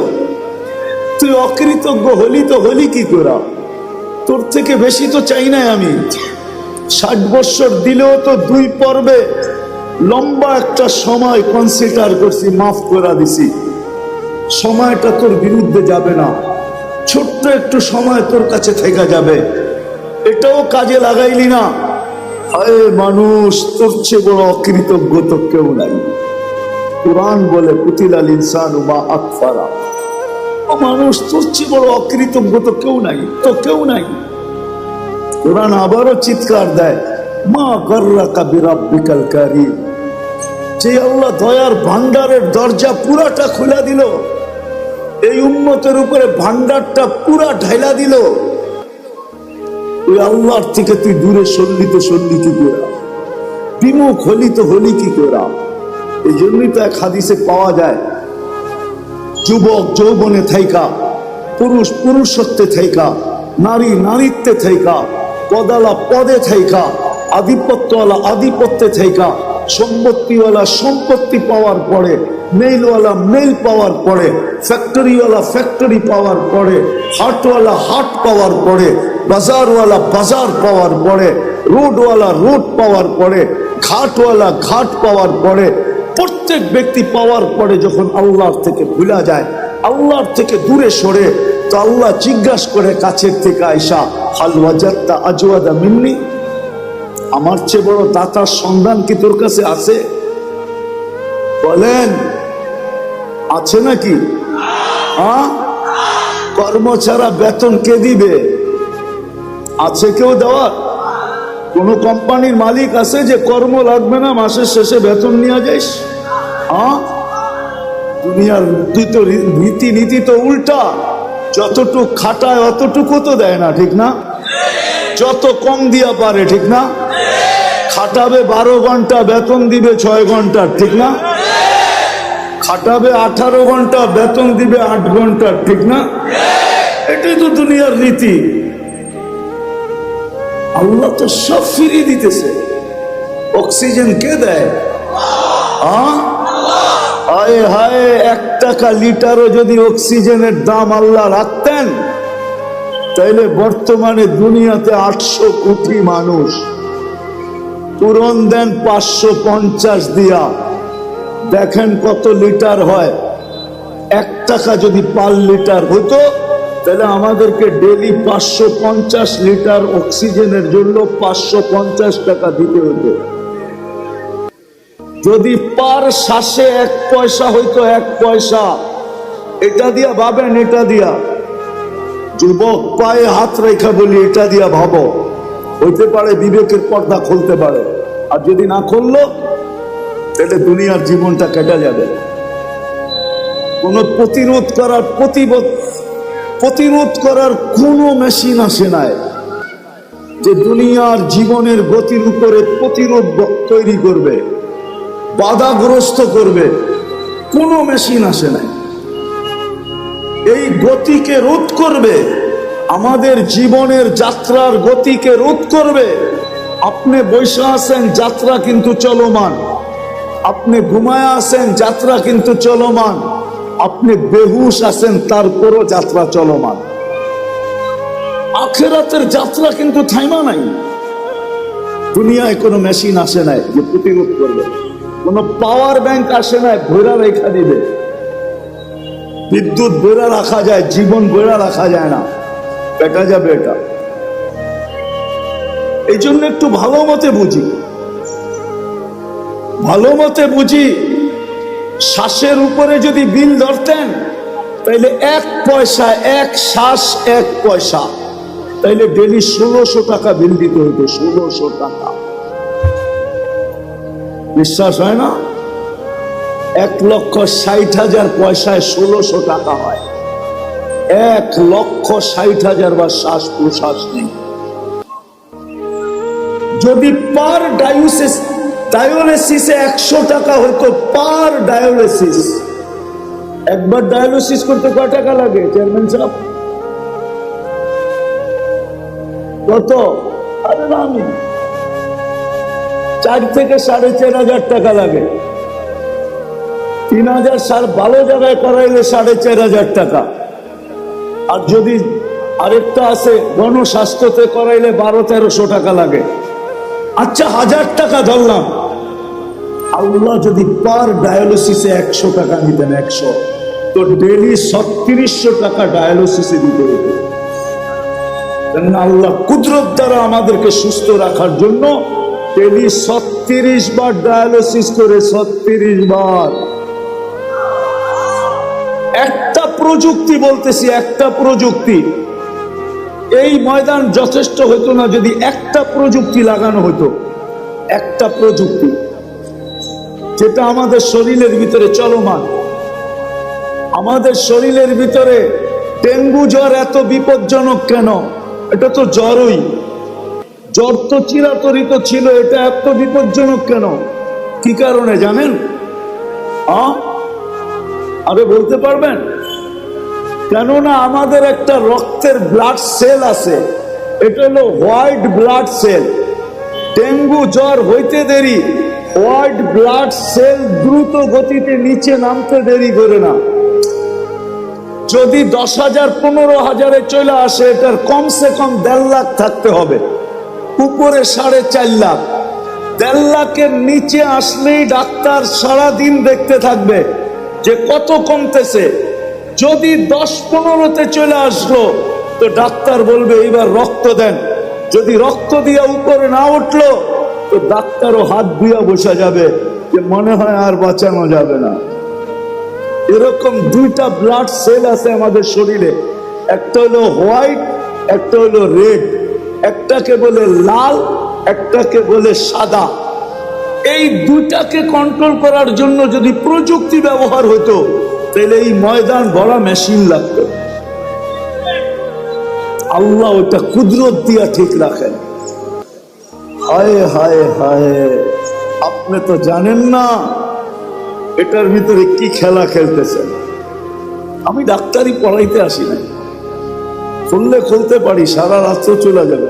তুই অকৃতজ্ঞ হলি তো হলি কি করা? তোর থেকে বেশি তো চাই নাই আমি। 60 বৎসর দিলেও তো 2 পর্বে লম্বা একটা সময় কনসিডার করছি, মাফ করে দিছি, সময়টা তোর বিরুদ্ধে যাবে না, ছোট্ট একটু সময় তোর কাছে থেকে যাবে, এটাও কাজে লাগাইলি না। আরে মানুষ, তোর চেয়ে বড় অকৃতজ্ঞ তো কেউ নাই। কুরআন বলে কুতিলাল ইনসানু মা আকফারা, ও মানুষ তোর চেয়ে বড় অকৃতজ্ঞ তো কেউ নাই, তো কেউ নাই। কুরআন আবারও চিৎকার দেয়, মা গররাকা বিরাব্বিকাল কারীম, যে আল্লাহ দয়ার ভান্ডারের দরজা পুরাটা খুলে দিল, এই উম্মতের উপরে ভান্ডারটা পুরা ঢাইলা দিল, ওই আল্লাহর থেকে তুই দূরে সরলি তো সরলি কি করে? বিমুখ হলি তো হলি কি করে? এই জন্যই তো এক হাদিসে পাওয়া যায়, যুবক যৌবনে থাইকা, পুরুষ পুরুষত্বে থাইকা, নারী নারীত্বে থাইকা, পদালা পদে থাইকা, আধিপত্যওয়ালা আধিপত্যে থাইকা, সম্পত্তিওয়ালা সম্পত্তি পাওয়ার পরে, মেইলওয়ালা মেইল পাওয়ার পরে, ফ্যাক্টরিওয়ালা ফ্যাক্টরি পাওয়ার পরে, হাটওয়ালা হাট পাওয়ার পরে, বাজারওয়ালা বাজার পাওয়ার পরে, রোডওয়ালা রোড পাওয়ার পরে, ঘাটওয়ালা ঘাট পাওয়ার পরে, প্রত্যেক ব্যক্তি পাওয়ার পরে যখন আল্লাহর থেকে ভুলা যায়, আল্লাহর থেকে দূরে সরে, তো আল্লাহ জিজ্ঞাসা করে কাছের থেকে আয়সা, হাল ওয়াজাদতা আজওয়াদা মিন্নি, আমার চেয়ে বড় দাতার সন্ধান কি তোর কাছে আছে? বলেন আছে নাকি? কর্ম ছাড়া বেতন কে দিবে? আছে কেউ দেওয়ার? কোন কোম্পানির মালিক আছে যে কর্ম লাগবে না, মাসের শেষে বেতন নিয়ে যাইস? দুনিয়ার রীতিনীতি তো উল্টা, যতটুকু খাটায় অতটুকু তো দেয় না, ঠিক না? যত কম দিয়া পারে, ঠিক না? খাটাবে 12 ঘন্টা, বেতন দিবে 6 ঘন্টা, ঠিক না? খাটাবে 18 ঘন্টা, বেতন দিবে 8 ঘন্টা, ঠিক না? এটাই তো দুনিয়ার রীতি। আল্লাহ তো সব ফিরিয়ে দিতেছে। অক্সিজেন কে দেয়? হায় হায়, 1 টাকা লিটারও যদি অক্সিজেনের দাম আল্লাহ রাখতেন, তাইলে বর্তমানে দুনিয়াতে 800 কোটি মানুষ, পূরণ দেন 550 দিয়া, দেখেন কত লিটার হয়। 1 টাকা যদি পার লিটার হতো, তাহলে আমাদেরকে ডেলি 550 লিটার অক্সিজেনের জন্য 550 টাকা দিতে হতো। যদি পার শ্বাসে 1 পয়সা হইতো, 1 পয়সা, এটা দিয়া ভাবেন, এটা দিয়া যুবক পায়ে হাত রেখা বলি, এটা দিয়া ভাবো, হইতে পারে বিবেকের পর্দা খুলতে পারে। আর যদি না খুললো, তাহলে দুনিয়ার জীবনটা কেটে যাবে। কোন প্রতিরোধ করার কোনো মেশিন আসে নাই যে দুনিয়ার জীবনের গতির উপরে প্রতিরোধ তৈরি করবে, বাধাগ্রস্ত করবে। কোনো মেশিন আসে নাই। এই গতিকে রোধ করবে, আমাদের জীবনের যাত্রার গতিকে রোধ করবে। আপনি বসে আছেন, যাত্রা কিন্তু চলমান। আপনি ঘুমায় আছেন, যাত্রা কিন্তু চলমান। আপনি বেহুশ আছেন, তারপরও যাত্রা চলমান। আখিরাতের যাত্রা কিন্তু থাইমা নাই। দুনিয়ায় কোনো মেশিন আসে নাই যে প্রতিরোধ করবে, কোনো পাওয়ার ব্যাংক আসে নাই ভৈরা রেখা দিবে। বিদ্যুৎ ভৈরা রাখা যায়, জীবন ভৈরা রাখা যায় না, কেটে যাবে এটা। এই জন্য একটু ভালো মতে বুঝি, ভালো মতে বুঝি। শ্বাসের উপরে যদি বিল ধরতেন, তাইলে 1 পয়সা, 1 শ্বাস 1 পয়সা, তাইলে ডেলি 1600 টাকা বিল দিতে হইতো। 1600 টাকা, বিশ্বাস হয় না? 1,60,000 পয়সায় 1600 টাকা হয়। 1,60,000 বার শ্বাস প্রশ্বাস নেই। যদি পার ডায়ালিসিসে 100 টাকা হইতো, পার ডায়ালিসিস, একবার ডায়ালিসিস করতে কয় টাকা লাগে চেয়ারম্যান সাহেব? কত? আরে আমি 4 থেকে 4,500 টাকা লাগে। 3,000 ভালো জায়গায় করাইলে 4,500 টাকা। আর যদি আরেকটা আছে গণস্বাস্থ্যতে করাইলে 1200-1300 টাকা লাগে। আচ্ছা 1000 টাকা ধরলাম। আল্লাহ যদি পার ডায়ালিসিসে 100 টাকা নিতেন, 100, তো ডেলি 3600 টাকা ডায়ালিসিসে দিতে হতো। আল্লাহ কুদরত দ্বারা আমাদেরকে সুস্থ রাখার জন্য ডেলি 36 বার ডায়ালিসিস করে, 36 বার। একটা প্রযুক্তি বলতেছি, একটা প্রযুক্তি। এই ময়দান যথেষ্ট হতো না যদি একটা প্রযুক্তি লাগানো হতো। একটা প্রযুক্তি যেটা আমাদের শরীরের ভিতরে চলমান। আমাদের শরীরের ভিতরে ডেঙ্গু জ্বর এত বিপজ্জনক কেন? এটা তো জ্বরই, জ্বর তো চিরাচরিত ছিল, এটা এত বিপজ্জনক কেন? কি কারণে জানেন? আরে বলতে পারবেন? কেননা আমাদের একটা রক্তের ব্লাড সেল আছে, এটা হলো হোয়াইট ব্লাড সেল। ডেঙ্গু জ্বর হইতে দেরি, হোয়াইট ব্লাড সেল দ্রুত গতিতে নিচে নামতে দেরি করে না। যদি 10,000 15,000-এ চলে আসে, এটার কমসে কম 1.5 লাখ থাকতে হবে, উপরে 4.5 লাখ। 1.5 লাখের নিচে আসলেই ডাক্তার সারাদিন দেখতে থাকবে যে কত কমতেছে। যদি 10-15-তে চলে আসলো, তো ডাক্তার বলবে এইবার রক্ত দেন। যদি রক্ত দিয়ে উপরে না উঠলো, তো ডাক্তারও হাত ধুয়ে বসে যাবে যে মনে হয় আর বাঁচানো যাবে না। এরকম 2টা ব্লাড সেল আছে আমাদের শরীরে, একটা হলো হোয়াইট, একটা হলো রেড। একটাকে বলে লাল, একটাকে বলে সাদা। এই 2টাকে কন্ট্রোল করার জন্য যদি প্রযুক্তি ব্যবহার হতো, তাহলে এই ময়দান বড় মেশিন লাগতো। আল্লাহ ওটা কুদরত দিয়া ঠিক রাখেন। হায় হায় হায়, আপনি তো জানেন না এটার ভিতরে কি খেলা খেলতেছেন। আমি ডাক্তারি পড়াইতে আসি না, খুললে খুলতে পারি, সারা রাত্র চলে যাবে।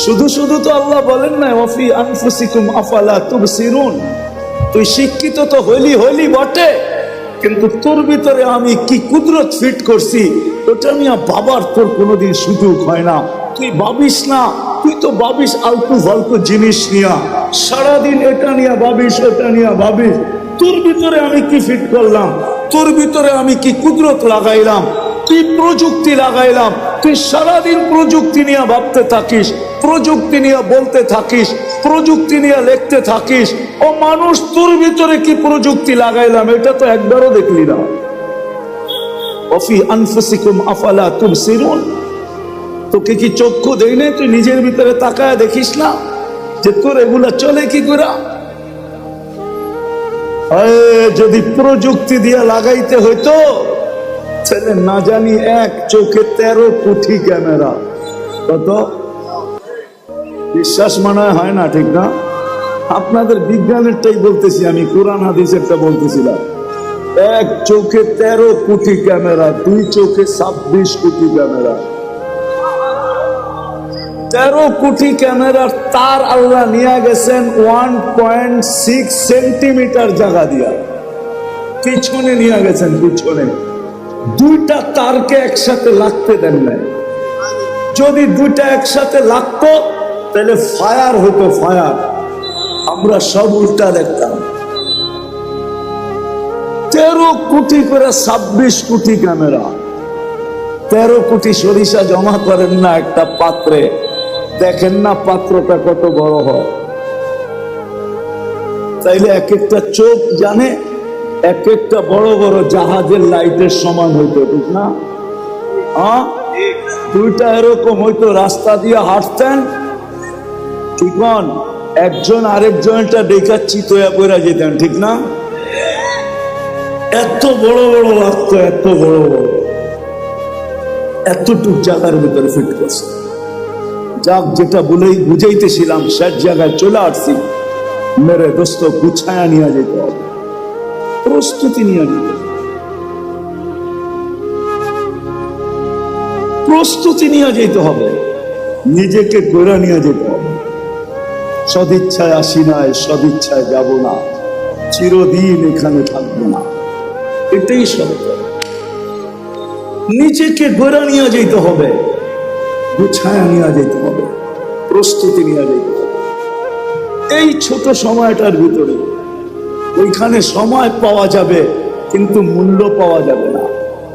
শুধু শুধু তো আল্লাহ বলেন না ওয়াফি আনফুসিকুম আফালা তুবসিরুন। তুই শিক্ষিত তো হইলি বটে, কিন্তু তোর ভিতরে আমি কি কুদরত ফিট করছি ওটা নিয়ে বাবার তোর কোনোদিন সুযোগ হয় না। তুই ভাবিস না, তুই তো ভাবিস আলতু ফালতু জিনিস নিয়া, সারাদিন এটা নিয়ে ভাবিস ওটা নিয়ে ভাবিস। তোর ভিতরে আমি কি ফিট করলাম, তোর ভিতরে আমি কি কুদরত লাগাইলাম, কি প্রযুক্তি লাগাইলাম। তুই সারাদিন প্রযুক্তি নিয়ে ভাবতে থাকিস, প্রযুক্তি নিয়ে বলতে থাকিস, প্রযুক্তি নিয়ে লিখতে থাকিস। ও মানুষ, তোর ভিতরে কি প্রযুক্তি লাগাইলাম এটা তো একবারও দেখলি না। ওয়াফি আনফুসিকুম আফালা তুবসিরুন। তোকে কি চক্ষু দেই না? তুই নিজের ভিতরে তাকায় দেখিস না যে তোর এগুলা চলে কি করে? যদি প্রযুক্তি দিয়ে লাগাইতে হইতো ছেলে না জানি এক চোখে 13 কোটি ক্যামেরা। কত বিশ্বাস মনে হয় না, ঠিক না? আপনাদের বিজ্ঞানেরটাই বলতেছি আমি, কোরআন হাদিসেরটা বলতেছিলাম। এক চোখে 13 কোটি ক্যামেরা, দুই চোখে 26 কোটি ক্যামেরা। 13 কোটি ক্যামেরার তার আল্লাহ নিয়ে গেছেন 1.6 সেন্টিমিটার জায়গা দিয়া, পিছনে নিয়ে গেছেন। পিছনে দুইটা তারকে একসাথে লাগতে দেন নাই। যদি দুইটা একসাথে লাগতো তাহলে ফায়ার হতো, ফায়ার। আমরা সব উল্টা দেখতাম। 13 কোটি করে 26 কোটি ক্যামেরা। 13 কোটি সরিষা জমা করেন না একটা পাত্রে, দেখেন না পাত্রটা কত বড় হয়। তাইলে এক একটা চোখ জানে এক একটা বড় বড় জাহাজের লাইটের সমান হইতো, ঠিক না? দুইটা এরকম হইতো, রাস্তা দিয়ে হাঁটতেন, ঠিক না? একজন আরেকজনটা দেখাচ্ছি তো পড়া যেতেন, ঠিক না? এত বড় বড় লাগতো, এত বড় বড়, এতটুক জায়গার ভিতরে ফিট করছে। যাক, যেটা বলেই বুঝাইতেছিলাম শেষ জায়গায় চলে আসছি। মেরে দোস্ত, গুছায়া নিয়ে যেতে হবে, প্রস্তুতি নিয়ে যেতে হবে, প্রস্তুতি নিয়ে যেতে হবে, নিজেকে গড়া নিয়ে যেতে হবে। সদিচ্ছায় আসি নাই, সদিচ্ছায় যাব না, চিরদিন এখানে থাকবো না, এটাই সত্য। নিজেকে গড়া নিয়ে যেতে হবে, গুছায়া নিয়ে যেতে হবে, প্রস্তুতি নিয়ে যেতে হবে। এই ছোট সময়টার ভিতরে ওইখানে সময় পাওয়া যাবে কিন্তু মূল্য পাওয়া যাবে না।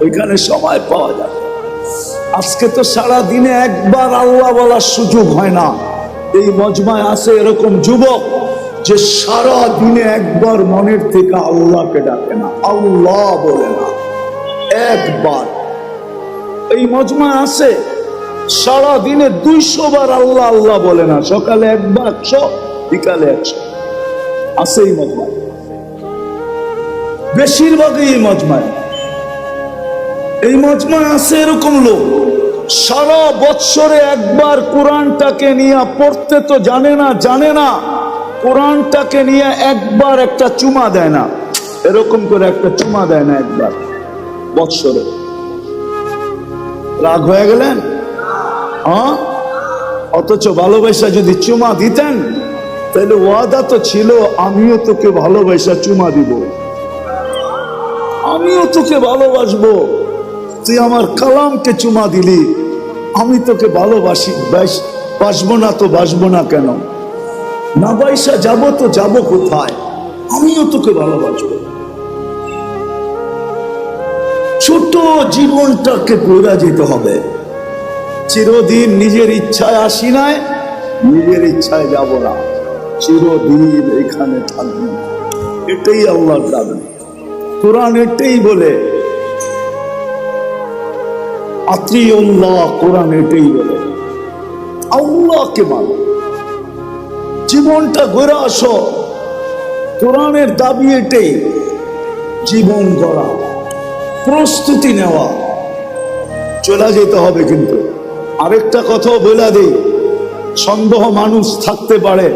ওইখানে সময় পাওয়া যাবে। আজকে তো সারা দিনে একবার আল্লাহ বলার সুযোগ হয় না। এই মজমায় আছে এরকম যুবক যে সারা দিনে একবার মনের থেকে আল্লাহকে ডাকে না, আল্লাহ বলে না একবার। এই মজমায় আছে সারা দিনে 200 বার আল্লাহ আল্লাহ বলে না, সকালে একবার 100, বিকালে 100। আছে এই মজমায়, বেশিরভাগই এই মজমায়। এই মজমায় আছে এরকম লোক সারা বৎসরে একবার কোরআনটাকে নিয়ে পড়তে তো জানে না, কোরআনটাকে নিয়ে একবার একটা চুমা দেয় না, এরকম করে একটা চুমা দেয় না একবার বৎসরে। রাগ হয়ে গেলেন? অথচ ভালোবাসা যদি চুমা দিতেন তাহলে ওয়াদা তো ছিল, আমিও তোকে ভালোবাসা চুমা দিব, আমিও তোকে ভালোবাসবো। তুই আমার কালামকে চুমা দিলি, আমি তোকে ভালোবাসি, বাসবো না তো বাসবো না কেন? না বাইসা যাবো তো যাবো কোথায়? আমিও তোকে ভালোবাসবো। ছোট জীবনটাকে গড়া যেতে হবে। চিরদিন নিজের ইচ্ছায় আসি নাই, নিজের ইচ্ছায় যাব না, চিরদিন এখানে থাকবো না। এটাই আল্লাহর দাবি। কোরআন এটাই বলে, আতিউল্লাহ, কোরআন এটাই বলে আল্লাহকে মানো, জীবনটা গড়ে আসো। কোরআনের দাবি এটাই। জীবন গড়া, প্রস্তুতি নেওয়া, চলে যেতে হবে। কিন্তু আরেকটা কথাও বলে দেই, সন্দেহ মানুষ থাকতে পারে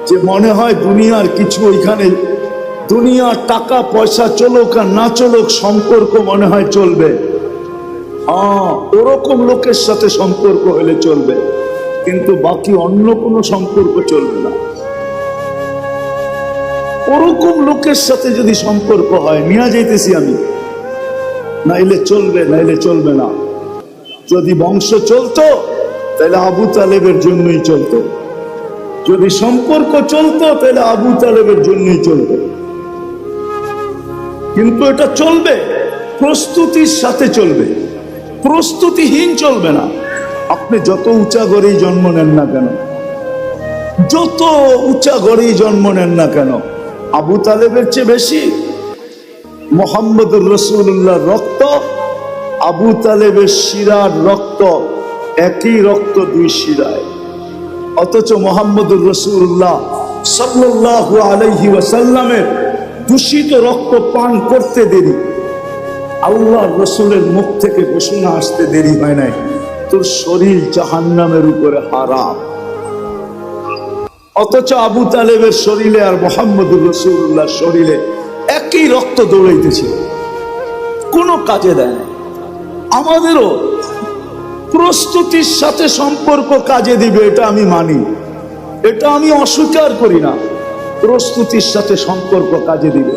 যে মনে হয় দুনিয়ার কিছু ওইখানে, দুনিয়ার টাকা পয়সা চলুক আর না চলুক সম্পর্ক মনে হয় চলবে। ওরকম লোকের সাথে সম্পর্ক হলে চলবে, কিন্তু বাকি অন্য কোনো সম্পর্ক চলবে না। ওরকম লোকের সাথে যদি সম্পর্ক হয়, নিয়ে যাইতেছি আমি, নাইলে চলবে, নাইলে চলবে না। যদি বংশ চলতো তাহলে আবু তালেবের জন্যই চলতো, যদি সম্পর্ক চলতো তাহলে আবু তালেবের জন্যই চলতো। কিন্তু এটা চলবে, প্রস্তুতির সাথে চলবে, প্রস্তুতিহীন চলবে না। আপনি যত উঁচা গড়েই জন্ম নেন না কেন, যত উঁচা গড়েই জন্ম নেন না কেন, আবু তালেবের চেয়ে বেশি মুহাম্মদুর রাসূলুল্লাহর রক্ত, আবু তালেবের শিরার রক্ত, একই রক্ত দুই শিরায়। অথচ মুহাম্মদুর রাসূলুল্লাহ সাল্লাল্লাহু আলাইহি ওয়াসাল্লামের দূষিত রক্ত পান করতে দেরি, আল্লাহর রাসূলের মুখ থেকে ঘোষণা আসতে দেরি হয় নাই, তোর শরীর জাহান্নামের উপরে হারাম। অথচ আবু তালেবের শরীরে আর মুহাম্মদুর রাসূলুল্লাহর শরীরে একই রক্ত দৌড়াইতেছিল, কোনো কাজে দেয় না। আমাদেরও প্রস্তুতির সাথে সম্পর্ক কাজে দিবে, এটা আমি মানি, এটা আমি অস্বীকার করি না। প্রস্তুতির সাথে সম্পর্ক কাজে দিবে,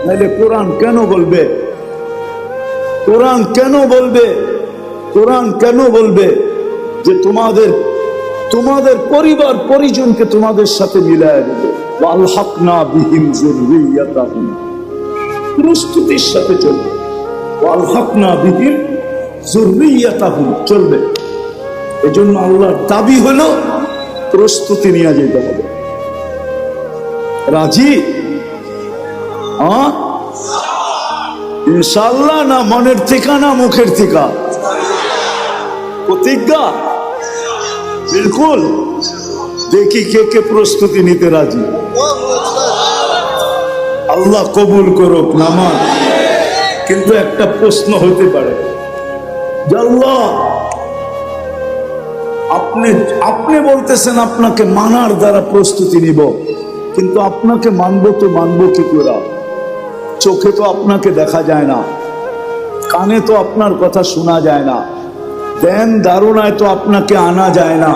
নাহলে কোরআন কেন বলবে, কোরআন কেন বলবে, কোরআন কেন বলবে যে তোমাদের পরিবার পরিজনকে তোমাদের সাথে মিলায় দেবে, ওয়ালহাকনা বিহিম যুররিয়াতাহুম, প্রস্তুতির সাথে চলবে, ওয়ালহাকনা বিহিম যুররিয়াতাহুম চলবে। এজন্য আল্লাহর দাবি হলো প্রস্তুতি নিয়ে যেতে হবে। রাজি? ইনশাআল্লাহ না মনের থেকে না মুখের থেকে? প্রতিজ্ঞা? বিলকুল। দেখি কে কে প্রস্তুতি নিতে রাজি। আল্লাহ কবুল করুক নামাজ। কিন্তু একটা প্রশ্ন হতে পারে, আল্লাহ আপনি বলতেছেন আপনাকে মানার দ্বারা প্রস্তুতি নিব, কিন্তু আপনাকে মানবো তো মানবো কি করে? চোখে তো আপনাকে দেখা যায় না, কানে তো আপনার কথা শোনা যায় না, ধ্যান ধারণায় তো আপনাকে আনা যায় না,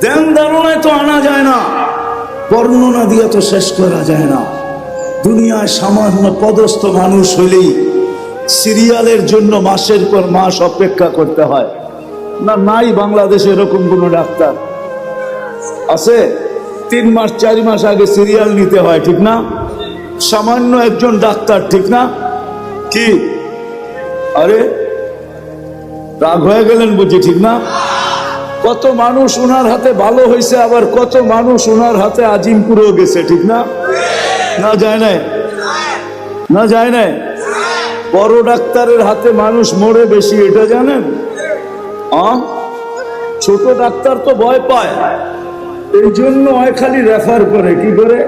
ধ্যান ধারণায় তো আনা যায় না, বর্ণনা দিয়ে তো শেষ করা যায় না। দুনিয়ায় সামান্য পদস্থ মানুষ হইলেই সিরিয়ালের জন্য মাসের পর মাস অপেক্ষা করতে হয় না? নাই বাংলাদেশে এরকম কোন ডাক্তার আছে? 3 মাস 4 মাস আগে সিরিয়াল নিতে হয়, ঠিক না? সামান্য একজন ডাক্তার, ঠিক না? কি আরে রাগ হয়ে গেলেন বুঝি, ঠিক না? কত মানুষ ওনার হাতে ভালো হয়েছে, আবার কত মানুষ ওনার হাতে আজিমপুরেও গেছে, ঠিক না? না যায় নাই, না যায় নাই। বড় ডাক্তারের হাতে মানুষ মরে বেশি, এটা জানেন? ছোট ডাক্তার তো ভয় পায়, এই জন্য খালি রেফার করে। কি করে?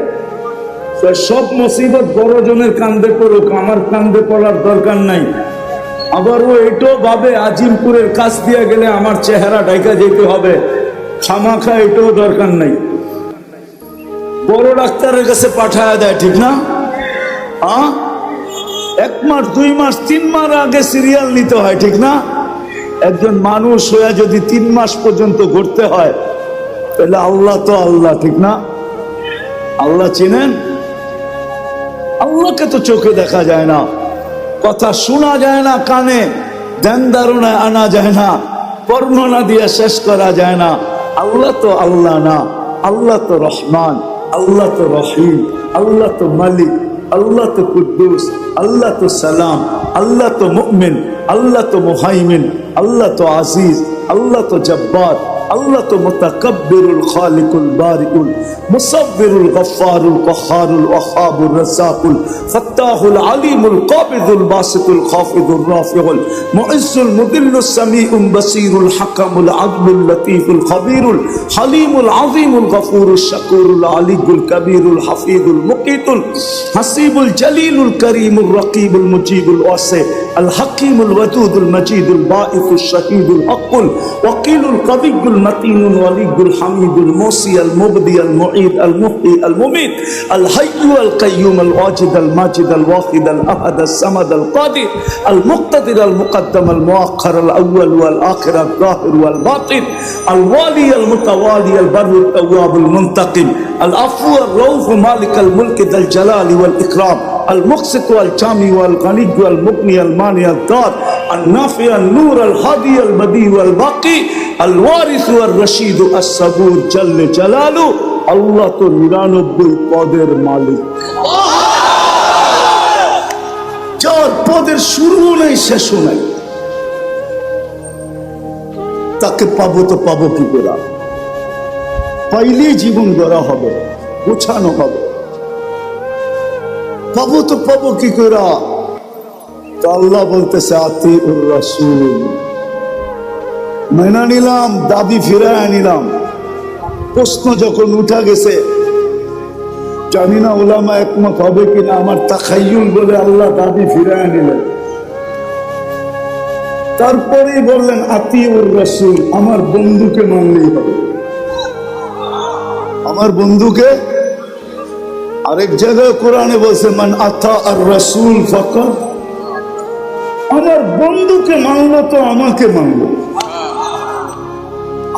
সব মুসিবত বড় জনের কান্দে পড়ুক, আমার কান্দে পড়ার দরকার নাই। আবার ও এটাও ভাবে আজিমপুরের কাছ দিয়ে গেলে আমার চেহারা ঢাকা যেতে হবে, খামাখা এটাও দরকার নাই, বড় ডাক্তারের কাছে পাঠায় দেয়, ঠিক না? 1 মাস 2 মাস 3 মাস আগে সিরিয়াল নিতে হয়, ঠিক না? একজন মানুষ হয়ে যদি 3 মাস পর্যন্ত ঘুরতে হয়, তাহলে আল্লাহ তো আল্লাহ, ঠিক না? আল্লাহ চিনেন? আল্লাহকে তো চোখে দেখা যায় না, কথা শোনা যায় না কানে, ধ্যান ধারণায় আনা যায় না, বর্ণনা দিয়ে শেষ করা যায় না। আল্লাহ তো আল্লাহ না, আল্লাহ তো রহমান, আল্লাহ তো রহিম, আল্লাহ তো মালিক, আল্লাহ তো কুদ্দুস, আল্লাহ তো সালাম, আল্লাহ তো মুমিন, আল্লাহ তো মুহাইমিন, আল্লাহ তো আজিজ, আল্লাহ তো জব্বার, আল্লাহ তো মুতাকাব্বিরুল খালিকুল বারিকুল মুসাব্বিরুল গফফারুল কহ্হারুল ওয়াহাবুর রাজ্জাকুল ফাত্তাহুল আলিমুল কাবিদুল বাসিতুল খাফিদুর রাফিউল মুইজ্জুল মুদিল্লুস সামিউল বাসীরুল হাকামুল আদলুল লতীফুল খবীরুল হালিমুল আযীমুল গফুরুশ শাকুরুল আলিয়ুল কবীরুল হাফিজুল মুকিতুল হাসিবুল জলিলুল করিমুর রকিবুল মুজিবুল ওয়াসি আল হাকিমুল ওয়াদুদুল মজিদুল বাঈসুশ শাহীদুল হকুল ওয়াকিলুল কবিয়ুল মতিনুল ওয়ালিয়ুল হামিদুল মুসি আল মুবদি আল মুঈদ আল মুহয়ি আল মুমীত আল হাইয়্যু আল কাইয়্যুম আল ওয়াজিদ আল মাজিদ আল ওয়াহিদ আল আহাদ আল সামাদ আল কাদির আল মুক্তাদির আল মুকদ্দম আল মুআখ্খার আল আউয়াল ওয়াল আখির আল যাহির ওয়াল বাতিন আল ওয়ালি আল মুতাওয়ালি আল বাররু আল তাওয়াব আল মুনতাকিম আল আফু আল রাউফ মালিক আল মুলক যাল জালালি ওয়াল ইকরাম المقسط والجامع والغني والمغني المانع الضار النافع النور الهادي البديع والباقي الوارث والرشيد الصبور جل جلاله الله تو 99 পদের মালিক যার পদের শুরু নেই শেষ নাই তাকে পাবো তো পাবো কি করে পাইলেই জীবন গড়া হবে গোছানো হবে পাবো তো পাবো কি করে তো আল্লাহ বলতেছে আতিউর রাসূল মেনে নিলাম দাবি ফিরায় নিলাম প্রশ্ন যখন উঠা গেছে জানি না উলামা একমত হবে কিনা আমার তাখায়ুল বলে আল্লাহ দাবি ফিরায় নিলেন তারপরেই বললেন আতিউর রাসূল আমার বন্ধুকে মানলেই হবে আমার বন্ধুকে আরেক জায়গায় কোরআনে বলছে মান আতা আর রাসূল ফাকাত আমার বন্ধুকে মানলো তো আমাকে মানলো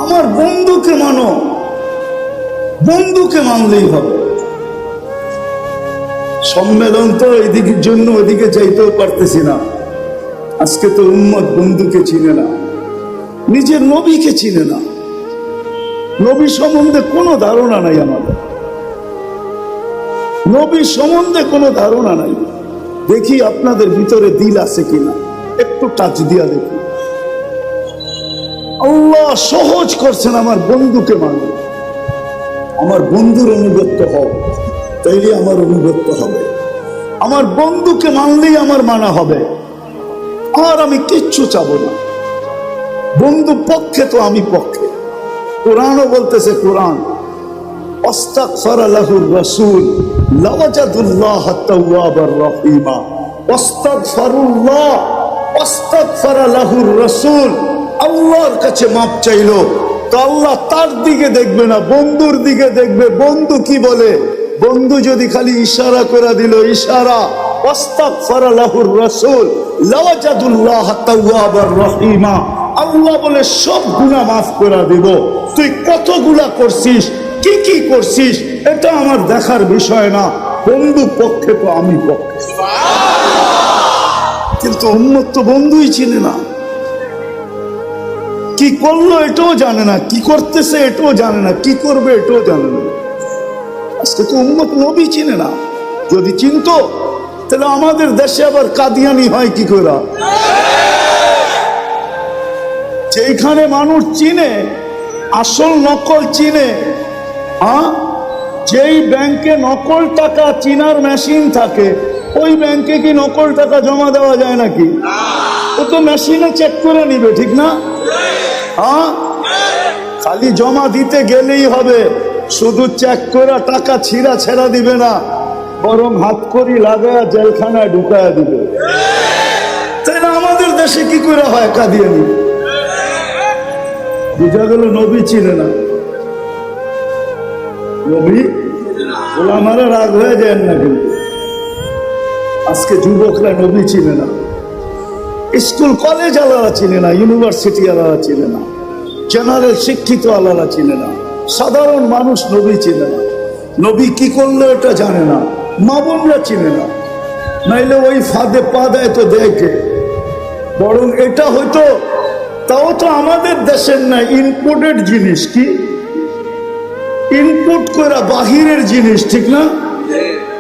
আমার বন্ধুকে মানো বন্ধুকে মানলেই হবে সম্মেলন তো এদিকের জন্য ওদিকে যাইতেও পারতেছি না আজকে তো উম্মত বন্ধুকে চিনে না নিজের নবীকে চিনে না নবী সম্বন্ধে কোনো ধারণা নাই আমাদের নবী সম্বন্ধে কোনো ধারণা নাই দেখি আপনাদের ভিতরে দিল আছে কিনা একটু টাচ দিয়া দেখি আল্লাহ সহজ করছেন আমার বন্ধুকে মানবে আমার বন্ধুর অনুগত্য হও তাইলে আমার অনুগত্য হবে আমার বন্ধুকে মানলেই আমার মানা হবে আর আমি কিচ্ছু চাবো না বন্ধু পক্ষে তো আমি পক্ষে কোরআনও বলতেছে কোরআন আস্তাগফারা লাহুর রাসূল লাওয়াজাদুল্লাহ তাওয়াবার রহিমা আস্তাগফারুল্লাহ আস্তাগফারা লাহুর রাসূল আল্লাহর কাছে মাপ চাইলো তো আল্লাহ তার দিকে দেখবে না বন্ধুর দিকে দেখবে বন্ধু কি বলে বন্ধু যদি খালি ইশারা করে দিল ইশারা আস্তাগফারা লাহুর রাসূল লাওয়াজাদুল্লাহ তাওয়াবার রহিমা আল্লাহ বলে সব গুনাহ মাফ করে দিব তুই কতগুলা করছিস কি কি করছিস এটা আমার দেখার বিষয় না বন্ধু পক্ষে তো আমি পক্ষে কিন্তু উম্মত তো বন্ধুই চিনে না কি করলো এটাও জানে না কি করতেছে এটাও জানে না কি করবে এটাও জানে না আজকে তো উম্মত নবী চিনে না যদি চিনতো তাহলে আমাদের দেশে আবার কাদিয়ানি হয় কি করে যেখানে মানুষ চিনে আসল নকল চিনে যেই ব্যাংকে নকল টাকা চিনার মেশিন থাকে ওই ব্যাংকে কি নকল টাকা জমা দেওয়া যায় নাকি ও তো মেশিনে চেক করে নিবে ঠিক না খালি জমা দিতে গেলেই হবে শুধু চেক করে টাকা ছিঁড়া ছেড়া দিবে না বরং হাত করি লাগায় জেলখানায় ঢুকায়া দিবে তাই না আমাদের দেশে কি করে হয় কাদিয়ানি বুঝা গেল নবী চিনে না নবী ওলামারা রাগ হয়ে যায় না কিন্তু আজকে যুবকরা নবী চিনে না স্কুল কলেজ আলাদা চিনে না ইউনিভার্সিটি আলাদা চিনে না জেনারেল শিক্ষিত আলাদা চিনে না সাধারণ মানুষ নবী চিনে না নবী কি করলো এটা জানে না মা বোনরা চিনে না নাইলে ওই ফাঁদে পা দেয় তো দেখে বরং এটা হয়তো তাও তো আমাদের দেশের না ইনপোর্টেড জিনিস কি ইনপুট করা বাহিরের জিনিস ঠিক না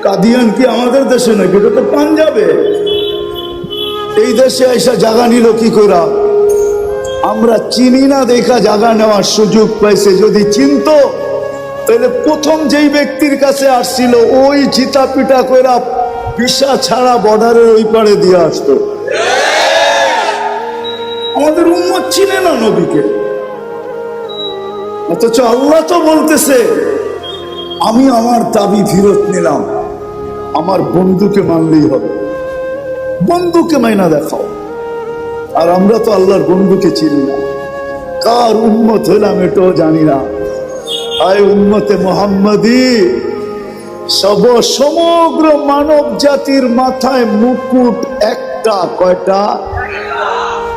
কাদিয়ান কি আমাদের দেশে নাকি এটা তো পাঞ্জাবে এই দেশে এসে জায়গা নিল কি করা আমরা চিনি না দেখা জায়গা নেওয়ার সুযোগ পাইছে। যদি চিনতো তাহলে প্রথম যেই ব্যক্তির কাছে আসছিল ওই চিতা পিটা কইরা ভিসা ছাড়া বর্ডারের ওই পারে দিয়ে আসতো। আমাদের উম্মত চিনে না নবীকে, অথচ আল্লাহ তো বলতেছে আমি আমার দাবি ফিরত নিলাম, আমার বন্ধুকে মানলেই হবে, বন্ধুকে মাইনা দেখাও। আর আমরা তো আল্লাহর বন্ধুকে চিনি না, কার উম্মত হলাম এটাও জানি না। আয় উম্মতে মুহাম্মাদি, সমগ্র মানব জাতির মাথায় মুকুট একটা। কয়টা?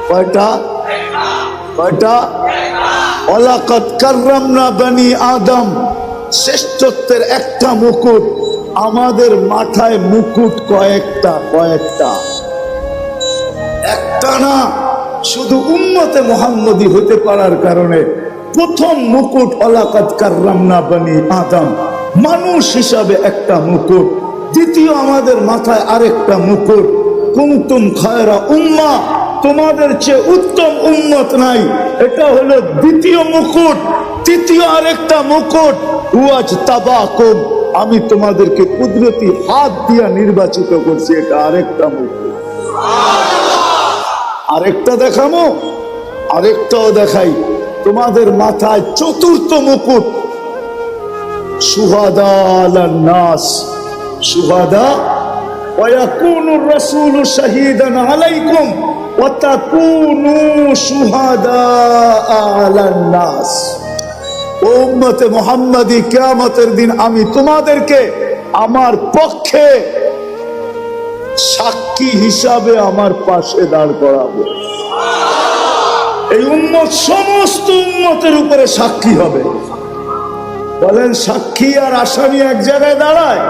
কয়টা? কয়টা? ওয়ালাকাদ কাররামনা বনি আদম, শ্রেষ্ঠত্বের একটা মুকুট। আমাদের মাথায় মুকুট কয়েকটা? কয়েকটা, একটা না। শুধু উম্মতে মুহাম্মদী হতে পারার কারণে প্রথম মুকুট ওয়ালাকাদ কাররামনা বনি আদম, মানুষ হিসাবে একটা মুকুট। দ্বিতীয় আমাদের মাথায় আরেকটা মুকুট, কুনতুম খায়রা উম্মাহ, তোমাদের চেয়ে উত্তম উম্মত নাই, এটা হলো দ্বিতীয় মুকুট। তৃতীয় আরেকটা মুকুট, ওয়াজতাবাকুম, আমি তোমাদেরকে কুদরতি হাত দিয়া নির্বাচিত করছি, এটা আরেকটা মুকুট। আরেকটা দেখাবো, আরেকটাও দেখাই। তোমাদের মাথায় চতুর্থ মুকুট, শুহাদা আলান নাস, শুহাদা ওয়ায়াকুনুর রাসূলু শাহীদান আলাইকুম ওয়া তাকুনু শুহাদা আলান নাস। ও উম্মতে মুহাম্মাদি, কিয়ামতের দিন আমি তোমাদেরকে আমার পক্ষে সাক্ষী হিসাবে আমার পাশে দাঁড় করাবো। এই উম্মত সমস্ত উম্মতের উপরে সাক্ষী হবে। বলেন সাক্ষী আর আসামি এক জায়গায় দাঁড়ায়?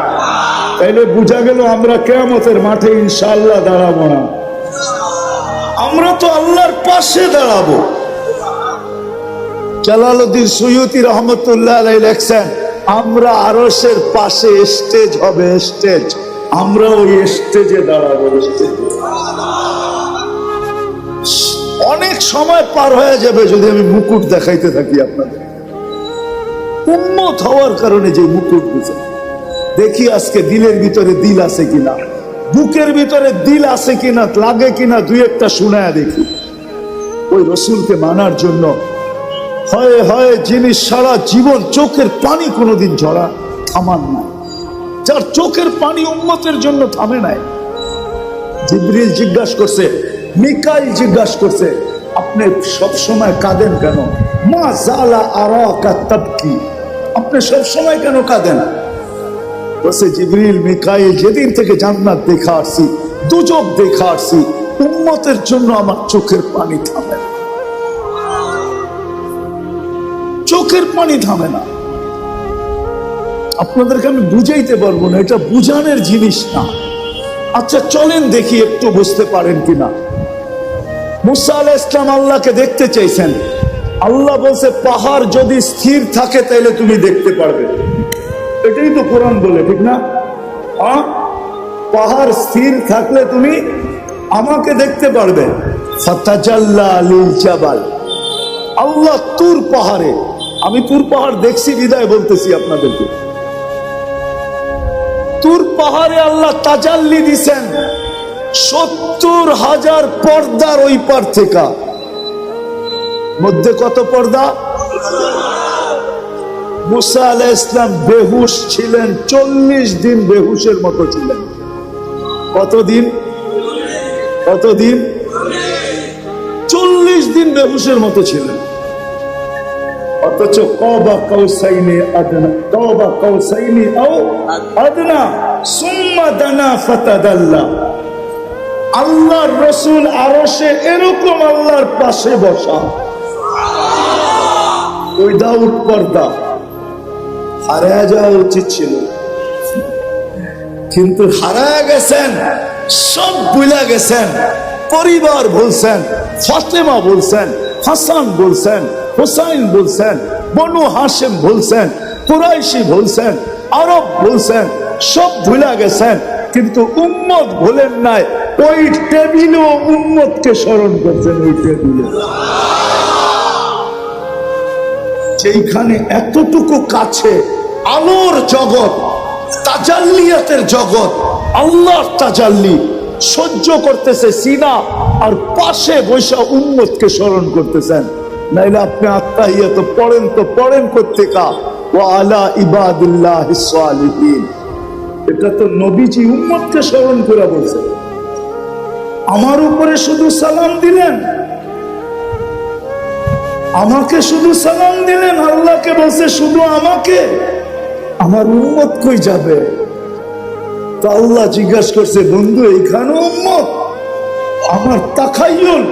তাইলে বোঝা গেল আমরা কিয়ামতের মাঠে ইনশাআল্লাহ দাঁড়াবো না, আমরা তো আল্লাহর পাশে দাঁড়াবো। জালালউদ্দিন সুয়ুতী রহমতুল্লাহ আলাইহি লেখছেন, আমরা আরশের পাশে স্টেজ হবে, স্টেজ, আমরা ওই স্টেজে দাঁড়াবো। অনেক সময় পার হয়ে যাবে যদি আমি মুকুট দেখাইতে থাকি আপনাদের। উম্মত হওয়ার কারণে যে মুকুট বুঝে দেখি আজকে দিলের ভিতরে দিল আছে কিনা, বুকের ভিতরে দিল আছে কিনা, লাগে কিনা, দুই একটা শুনায়া দেখি। ওই রসুলকে মানার জন্য হয় হয় যিনি সারা জীবন চোখের পানি কোনোদিন ঝরা থামান নাই, যার চোখের পানি উম্মতের জন্য থামে নাই। জিবরিল জিজ্ঞাসা করছে, মিকাইল জিজ্ঞাসা করছে, আপনি সব সময় কাঁদেন কেন? মা জালা আরাকা তাবকি, আপনি সব সময় কেন কাঁদেন? বলছে জিবরিল মিকাইল, যেদিন থেকে জান্নাত দেখা আসছি, দুজক দেখা আসছি, উম্মতের জন্য আমার চোখের পানি থামে না, চোখের পানি থামে না। আপনাদেরকে আমি বুঝাইতে পারবো না, এটা বুঝানোর জিনিস না। আচ্ছা চলেন দেখি একটু বুঝতে পারেন কিনা। মুসা আলাইহিস সালাম আল্লাহকে দেখতে চাইছেন, আল্লাহ বলছে পাহাড় যদি স্থির থাকে তাহলে তুমি দেখতে পারবে। এটাই তো কোরআন বলে, ঠিক না? পাহাড় স্থির থাকলে তুমি আমাকে দেখতে পারবে। ফাতাজাল্লা লিল জাবাল, আল্লাহ তুর পাহাড়ে, আমি তুর পাহাড় দেখছি বিদায় বলতেছি আপনাদেরকে, তুর পাহাড়ে আল্লাহ তাজাল্লি দিছেন ৭০,০০০ পর্দার ওই পার থেকে। মধ্যে কত পর্দা? মুসা আলাইহিস সালাম বেহুশ ছিলেন, ৪০ দিন বেহুশের মতো ছিলেন। কতদিন? কতদিন? ৪০ দিন বেহুশের মতো ছিলেন। অথচ কাবা কাউসাইনি আদনা, কাবা কাউসাইনি আও আদনা সুম্মা দানা ফাতাদাল্লা। আল্লাহর রাসূল আরশে এরকম আল্লাহর পাশে বসা, উইদাউট পর্দা। হারায় যাওয়া উচিত ছিল, কিন্তু হারায় গেছেন, সব ভুলে গেছেন। পরিবার বলছেন, ফাতেমা বলছেন, হাসান বলছেন, হুসাইন বলছেন, বনু হাশেম বলছেন, কুরাইশি বলছেন, আরব বলছেন, সব ভুলে গেছেন। কিন্তু উম্মত ভুলেন নাই, ওই টেবিলেও উম্মতকে স্মরণ করছেন, ওই টেবিলে। যেইখানে এতটুকু কাছে আলোর জগৎ, তাজাল্লিয়াতের জগৎ, আল্লাহর তাজাল্লি সহ্য করতেছে সিনা, আর পাশে বৈশা উম্মতকে স্মরণ করতেছেন। নাইলে আপনি আত্মাহিয়াত পড়েন কোত্থেকা, ওয়া আলা ইবাদিল্লাহিস সালিহিন। এটা তো নবীজি উম্মতকে স্মরণ করে বলছে। আমার উপরে শুধু সালাম দিলেন, আমাকে শুধু সালাম দিলেন, আল্লাহকে বলছে শুধু আমাকে, আমার উম্মত কই যাবে? তো আল্লাহ জিজ্ঞাসা করছে, বন্ধু এইখানে উম্মত? আমার তাখাইয়ুল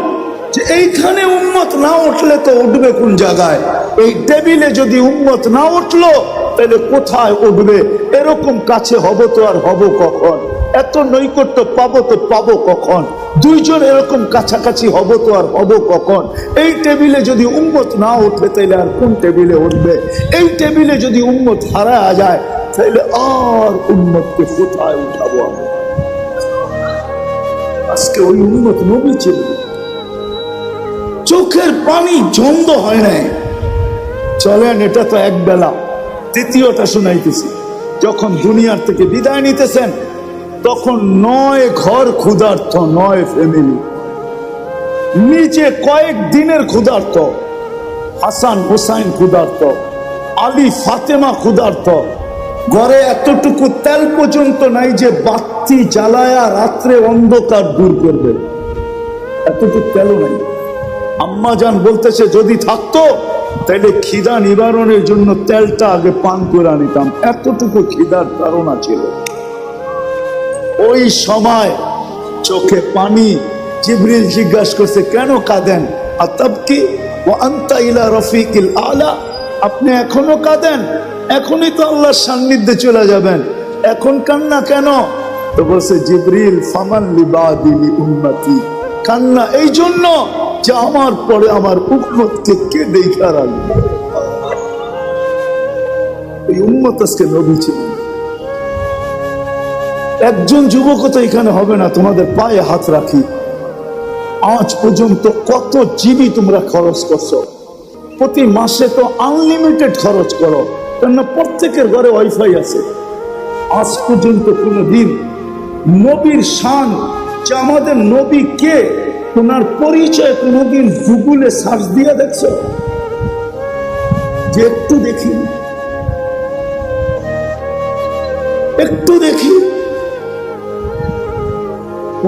যে এইখানে উম্মত না উঠলে তো উঠবে কোন জায়গায়? এই টেবিলে যদি উম্মত না উঠলো তাহলে কোথায় উঠবে? এরকম কাছে হব তো আর হব কখন? এত নৈকট্য পাবো তো পাবো কখন? দুইজন এরকম কাছাকাছি হব তো আর হব কখন? এই টেবিলে যদি উম্মত না উঠে তাহলে আর কোন টেবিলে উঠবে? এই টেবিলে যদি উম্মত হারায় যায় তাহলে আর উম্মতকে কোথায় উঠাবো আমি? আজকে ওই উম্মত নবী ছিল, চোখের পানি জন্দ হয় নাই। চলেন, এটা তো এক বেলা, দ্বিতীয়টা শোনাইতেছি। যখন দুনিয়ার থেকে বিদায় নিতেছেন তখন 9 ঘর ক্ষুধার্ত, 9 ফ্যামিলি, নিচে কয়েক দিনের ক্ষুধার্ত, হাসান হুসাইন ক্ষুধার্ত, আলী ফাতেমা ক্ষুধার্ত, ঘরে এতটুকু তেল পর্যন্ত নাই যে বাতি জ্বালায়া রাত্রে অন্ধকার দূর করবে, এতটুকু তেলও নাই। আম্মা জান বলতেছে যদি থাকতো তাহলে খিদা নিবারণের জন্য তেলটা আগে পান করে নিতাম, এতটুকু খিদার ধারণা ছিল। ওই সময় চোখে পানি। জিবরিল জিজ্ঞাসা করছে, কেন কাঁদেন? আতাবকি ওয়া আনতা ইলা রফিকিল আলা, আপনি এখনো কাঁদেন? এখনই তো আল্লাহর সান্নিধ্যে চলে যাবেন, এখন কান্না কেন? তো বলছে জিবরিল, ফামান লিবাদি লিউম্মতি, কান্না এই জন্য যে আমার পরে আমার উম্মতকে কে দেখা রাখবে। এই উম্মত আজকে নবী ছিলেন। একজন যুবক তো এখানে হবে না, তোমাদের পায়ে হাত রাখি। আজ পর্যন্ত কত জিবি তোমরা খরচ করছো? প্রতি মাসে তো আনলিমিটেড খরচ করো, কেননা প্রত্যেকের ঘরে ওয়াইফাই আছে। আজ পর্যন্ত কোনদিন নবীর শান, যে আমাদের নবী কে, ওনার পরিচয় কোনদিন গুগলে সার্চ দিয়ে দেখছো? যে একটু দেখি, একটু দেখি।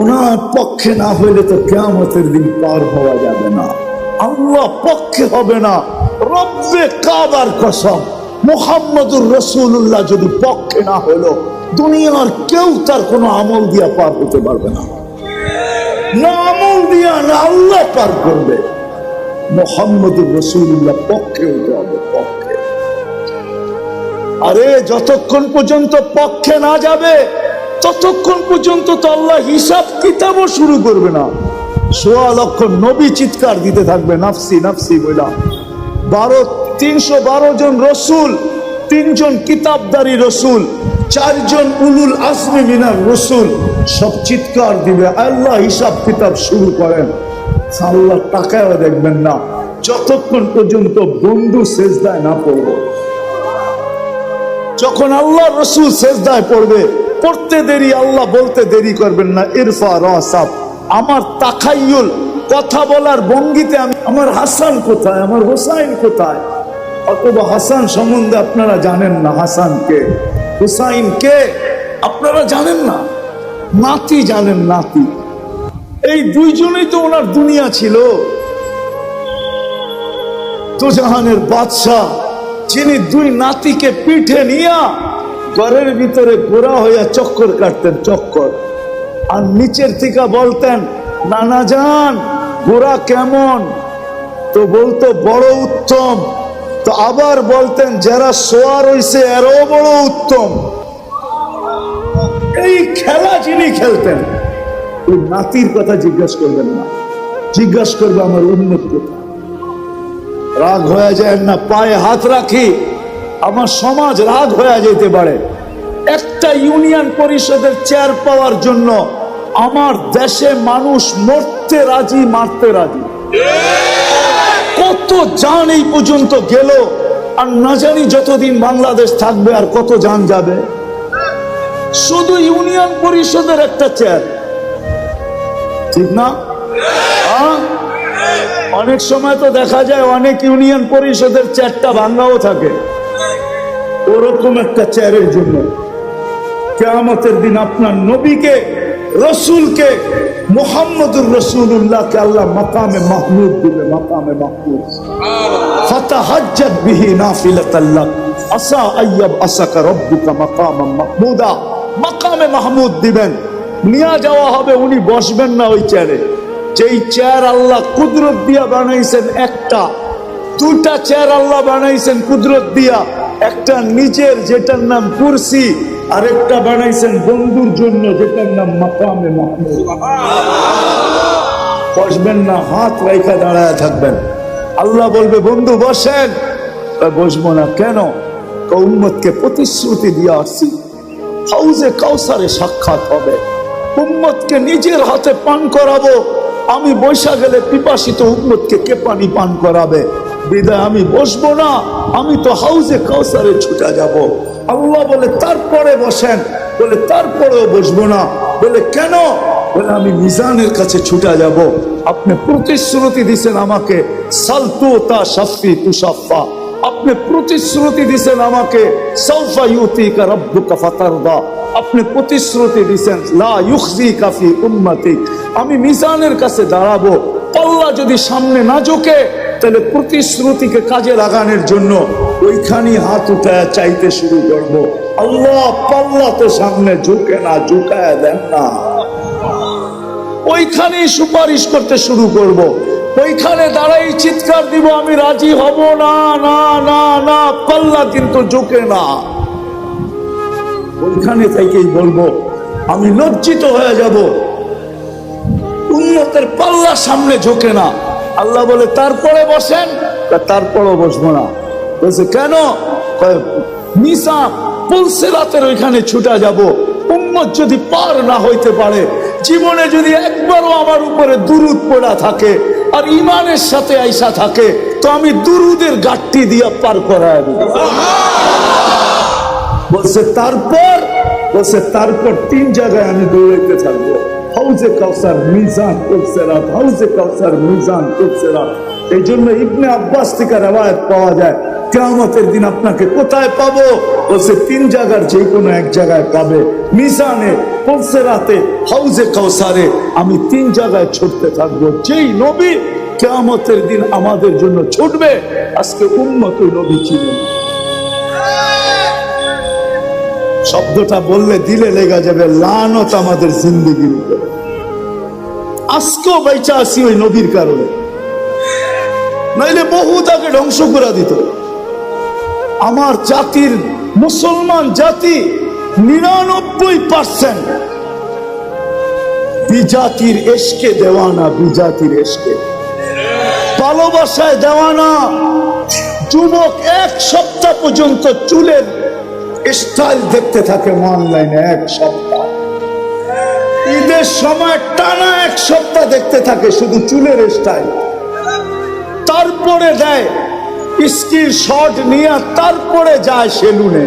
ওনার পক্ষে না হইলে তো কিয়ামতের দিন পার হওয়া যাবে না। আল্লাহ পক্ষে হবে না, রব্বে কাবার কসম, মুহাম্মদুর রাসূলুল্লাহ যদি পক্ষে না হলো, দুনিয়ার কেউ তার কোনো আমল দিয়া পার হতে পারবে না। না আমল দিয়া, না আল্লাহ পার করবে। মুহাম্মদুর রাসূলুল্লাহ পক্ষে হতে হবে, পক্ষে। আরে যতক্ষণ পর্যন্ত পক্ষে না যাবে ততক্ষণ পর্যন্ত তো আল্লাহ হিসাব কিতাবও শুরু করবে না। ১৬ লক্ষ নবী চিৎকার দিতে থাকবে নাফসি নাফসি বইলা। 312 জন রসুল, 3 জন কিতাবদারি রসুল, 4 জন উলুল আজমি মিনার রসুল, সব চিৎকার দিবে, আল্লাহ হিসাব কিতাব শুরু করেন। আল্লাহ তাকায়ও দেখবেন না যতক্ষণ পর্যন্ত বন্ধু সেজদায় না পড়বে। যখন আল্লাহ রসুল সেজদায় পড়বে, পড়তে দেরি, আল্লাহ বলতে দেরি করবেন না, ইরফা রাসাব। আমার তাখাইয়ুল, কথা বলার ভঙ্গিতে আমি, আমার হাসান কোথায়, আমার হুসাইন কোথায়? অথবা হাসান সম্বন্ধে আপনারা জানেন না, হাসান কে, হুসাইন কে আপনারা জানেন না, নাতি জানেন, নাতি। এই দুইজনেই তো ওনার দুনিয়া ছিল। তো জাহানের বাদশাহ, যিনি 2 নাতিকে পিঠে নিয়া ঘরের ভিতরে ঘোরা হইয়া চক্কর কাটতেন, চক্কর, আর নিচের থেকে বলতেন, নানা জান ঘোরা কেমন? তো বলতো বড় উত্তম। তো আবার বলতেন, যারা সোয়ার হইছে এরও বড় উত্তম। এই খেলা যিনি খেলতেন, ওই নাতির কথা জিজ্ঞাসা করবেন না, জিজ্ঞাসা করবে আমার উন্নত কোথায়। রাগ হয়ে যায় না, পায়ে হাত রাখি, আমার সমাজ রাগ হয়ে যেতে পারে। একটা ইউনিয়ন পরিষদের চেয়ার পাওয়ার জন্য আমার দেশে মানুষ মরতে রাজি, মারতে রাজি। কত জান এই পর্যন্ত গেল, আর না জানি যতদিন বাংলাদেশ থাকবে আর কত জান যাবে। শুধু ইউনিয়ন পরিষদের একটা চেয়ার, ঠিক না? অনেক সময় তো দেখা যায় অনেক ইউনিয়ন পরিষদের চেয়ারটা ভাঙ্গাও থাকে, ওরকম একটা চেয়ারের জন্য কিয়ামতের দিন আপনার নবীকে, রসুলকে, মুহাম্মদুর রাসূলুল্লাহকে আল্লাহ মাকামে মাহমুদ দিবে, মাকামে মাহমুদ। ফাতাহাজ্জাত বিহি নাফিলাতাল লাক আসা আইয়াব আসাকা রাব্বুকা মাকামান মাহমুদা। মাকামে মাহমুদ দিবেন, নিয়ে যাওয়া হবে, উনি বসবেন না ওই চেয়ারে। যেই চেয়ার আল্লাহ কুদরত দিয়া বানাইছেন একটা, দুটা চেয়ার আল্লাহ বানাইছেন কুদরত দিয়া, একটা নিজের যেটার নাম কুরসি, আরেকটা বানাইছেন বন্ধুর জন্য যেটার নাম মাকামে মাহমুদ। বসবেন না, হাত রাইখা দাঁড়ায় থাকবেন। আল্লাহ বলবে বন্ধু বসেন, বসবো না কেন? উম্মতকে প্রতিশ্রুতি দিয়ে আসছি হাউজে কাউসারে সাক্ষাৎ হবে, উম্মতকে নিজের হাতে পান করাবো। আমি বৈশা গেলে পিপাসিত উম্মতকে কে পানি পান করাবে? বিদায় আমি বসবো না, আমি তো হাউজে কাউসারে ছুটে যাব। আল্লাহ বলে তারপরে বসেন, বলে তারপরেও বসবো না। বলে কেন? বলে আমি মিজানের কাছে ছুটে যাব। আপনি প্রতিশ্রুতি দিছেন আমাকে সালতু তা শাফি তুশাফা, আপনি প্রতিশ্রুতি দিছেন আমাকে সাউফা ইউতিকা রাব্বুকা ফাতারদা, আপনি প্রতিশ্রুতি দিছেন লা ইউখজিকা ফি উম্মতিক, আমি মিজানের কাছে দাঁড়াবো। পাল্লা যদি সামনে না ঝোঁকে তাহলে প্রতিশ্রুতিকে কাজে লাগানোর জন্য ওইখানে হাত উঠায় চাইতে শুরু করবো। আল্লাহ পাল্লা তো সামনে ঝুঁকে না, ঝুঁকায় দেন না। ওইখানেই সুপারিশ করতে শুরু করব, ওইখানে দাঁড়াই চিৎকার দিব আমি রাজি হব না, না না না, পাল্লা কিন্তু ঝুঁকে না। ওইখানে থেকেই বলবো আমি লজ্জিত হয়ে যাব, উম্মতের পাল্লা সামনে ঝুঁকে না। আল্লাহ বলে তারপরে বসেন, তারপরও বসবো না। বলছে কেন? মিসা পুলসিরাতের ওইখানে ছুটা যাব। উম্মত যদি পার না হইতে পারে, জীবনে যদি একবারও আমার উপরে দুরুদ পড়া থাকে আর ইমানের সাথে আইসা থাকে, তো আমি দুরুদের গাট্টি দিয়া পার করায় দেব। বলছে তারপর, বলছে তারপর 3 জায়গায় আমি দৌড়াইতে থাকবো, হাউজে কাউসার, মিজান, পুলসিরাত, হাউজে কাউসার, মিজান, পুলসিরাত। এই জন্য ইবনে আব্বাস থেকে রওয়ায়াত পাওয়া যায় কিয়ামতের দিন আপনাকে কোথায় পাবো? বলছে 3 জায়গার যে কোনো এক জায়গায় পাবে, মিজানে, পুলসিরাতে, হাউজে কাউসারে। আমি 3 জায়গায় ছুটতে থাকবো। যেই নবী কিয়ামতের দিন আমাদের জন্য ছুটবে, আজকে উম্মত ওই নবী ছিলেন। শব্দটা বললে দিলে লেগে যাবে, লানত আমাদের জিন্দেগির উপরে। আজকেও বেঁচে আছি ওই নবীর কারণে, নাইলে বহু তাকে ধ্বংস করে দিত। আমার জাতির, মুসলমান জাতি 99% বিজাতির এশকে দেওয়ানা, বিজাতির এশকে, ভালোবাসায় দেওয়ানা। যুবক 1 সপ্তাহ পর্যন্ত চুলের স্টাইল দেখতে থাকে অনলাইনে, 1 সপ্তাহ। ঈদের সময় টানা 1 সপ্তাহ দেখতে থাকে শুধু চুলের স্টাইল। তারপরে দেয় স্ক্রিনশট নিয়ে, তারপরে যায় সেলুনে,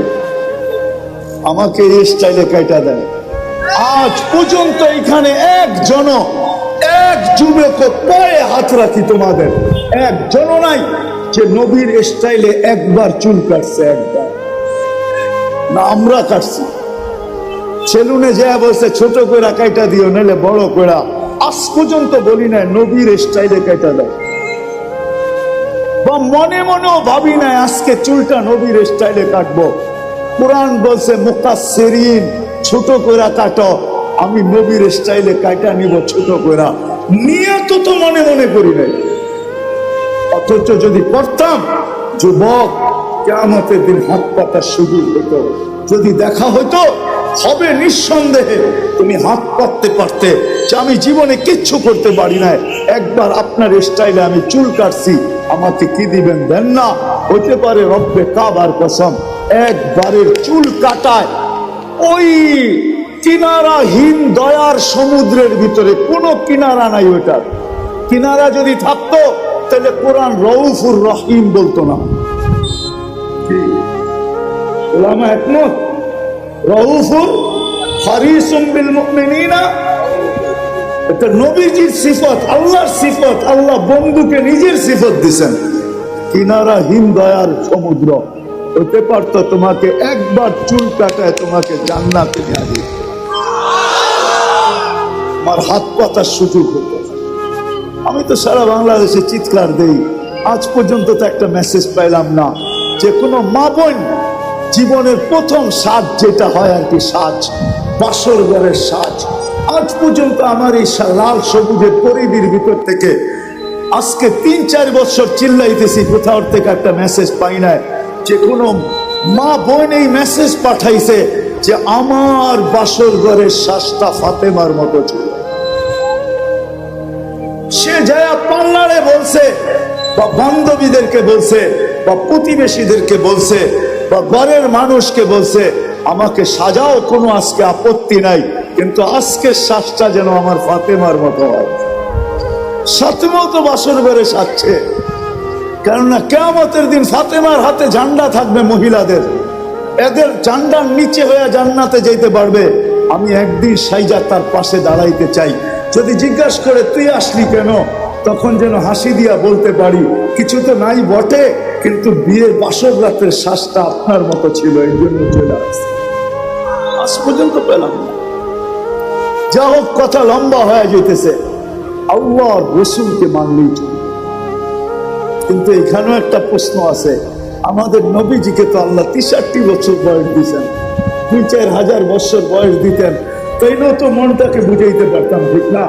আমাকে এই স্টাইলে কাটা দেয়। আজ পর্যন্ত এখানে একজন, এক যুবক পায়ে হাত রাখি তোমাদের, একজন নাই যে নবীর স্টাইলে একবার চুল কাটছে, একবার না। আমরা কাটছি, সেলুনে যায় বলছে ছোট করে কাটা দিও, নাহলে বড় করে। আজ পর্যন্ত বলি না নবীর স্টাইলে কাটা দাও, বা মনে মনেও ভাবি না আজকে চুলটা নবীর স্টাইলে কাটবো। কোরআন বলছে মুকাসসিরিন, ছোট করে কাটো, আমি নবীর স্টাইলে কাটা নিব ছোট করে। নিয়ত তো মনে মনে করি নাই, অথচ যদি করতাম, যুবক কিয়ামতের দিন হাত পাতার সুযোগ হতো। যদি দেখা হতো, হবে নিঃসন্দেহে তুমি হাত পাততে পারতে যে আমি জীবনে কিচ্ছু করতে পারি না, একবার আপনার স্টাইলে আমি চুল কাটছি, আমাকে কি দিবেন? দেন না। হতে পারে রব্বে কাবার কসম, একবারের চুল কাটায় ওই কিনারাহীন দয়ার সমুদ্রের ভিতরে কোনো কিনারা নাই। ওইটার কিনারা যদি থাকতো তাহলে কোরআন রউফুর রহিম বলতো না। উলামা একমত। রাউফুন হারিসুম বিল মুমিনিনা, এটা নবীজির সিফত, আল্লাহর সিফত। আল্লাহ বন্ধুকে নিজের সিফত দিয়েছেন। কিনারাহীন দয়ার সমুদ্র হতে পারত তোমাকে একবার চুল কাটায় তোমাকে জান্নাতে নিয়ে দিত, আমার হাত পাতার সুযোগ হতো। আমি তো সারা বাংলাদেশে চিৎকার দেই, আজ পর্যন্ত তো একটা মেসেজ পাইলাম না যে কোনো মা বোন জীবনের প্রথম সাজ যেটা হয় আর কি, সাজ, বাসর ঘরের সাজ, আজ পর্যন্ত আমার এই লাল সবুজের পরিধির ভিতর থেকে আজকে 3-4 বছর চিল্লাইতেছি, কোথাও থেকে একটা মেসেজ পাই নাই যে কোনো মা বোন এই মেসেজ পাঠাইছে যে আমার বাসর ঘরের সাজটা ফাতেমার মতো ছিল। সে যায়া পার্লারে বলছে বা বান্ধবীদেরকে বলছে বা প্রতিবেশীদেরকে বলছে বা ঘরের মানুষকে বলছে আমাকে সাজাও, কোনো আজকে আপত্তি নাই, কিন্তু আজকের শ্বাসটা যেন আমার ফাতেমার মতো হয়। ফাতেমাও তো বাসর ঘরে সাজছে, কেননা কিয়ামতের দিন ফাতেমার হাতে ঝান্ডা থাকবে মহিলাদের, এদের ঝান্ডার নিচে হয়ে জান্নাতে যেতে পারবে। আমি একদিন সাইজা তার পাশে দাঁড়াইতে চাই। যদি জিজ্ঞাসা করে তুই আসলি কেন, তখন যেন হাসি দিয়া বলতে পারি কিছু তো নাই বটে, কিন্তু বিয়ের বাসর রাতের শ্বাসটা আপনার মতো ছিল, এই জন্য চলে আসছে। আজ পর্যন্ত পেলাম না। যা হোক, কথা লম্বা হয়ে যেতেছে। আল্লাহ রসুলকে মানলেই চলবে, কিন্তু এখানেও একটা প্রশ্ন আছে। আমাদের নবীজিকে তো আল্লাহ 63 বছর বয়স দিয়েছেন, 2-4 হাজার বছর বয়স দিতেন, তাইলেও তো মনটাকে বুঝাইতে পারতাম, ঠিক না?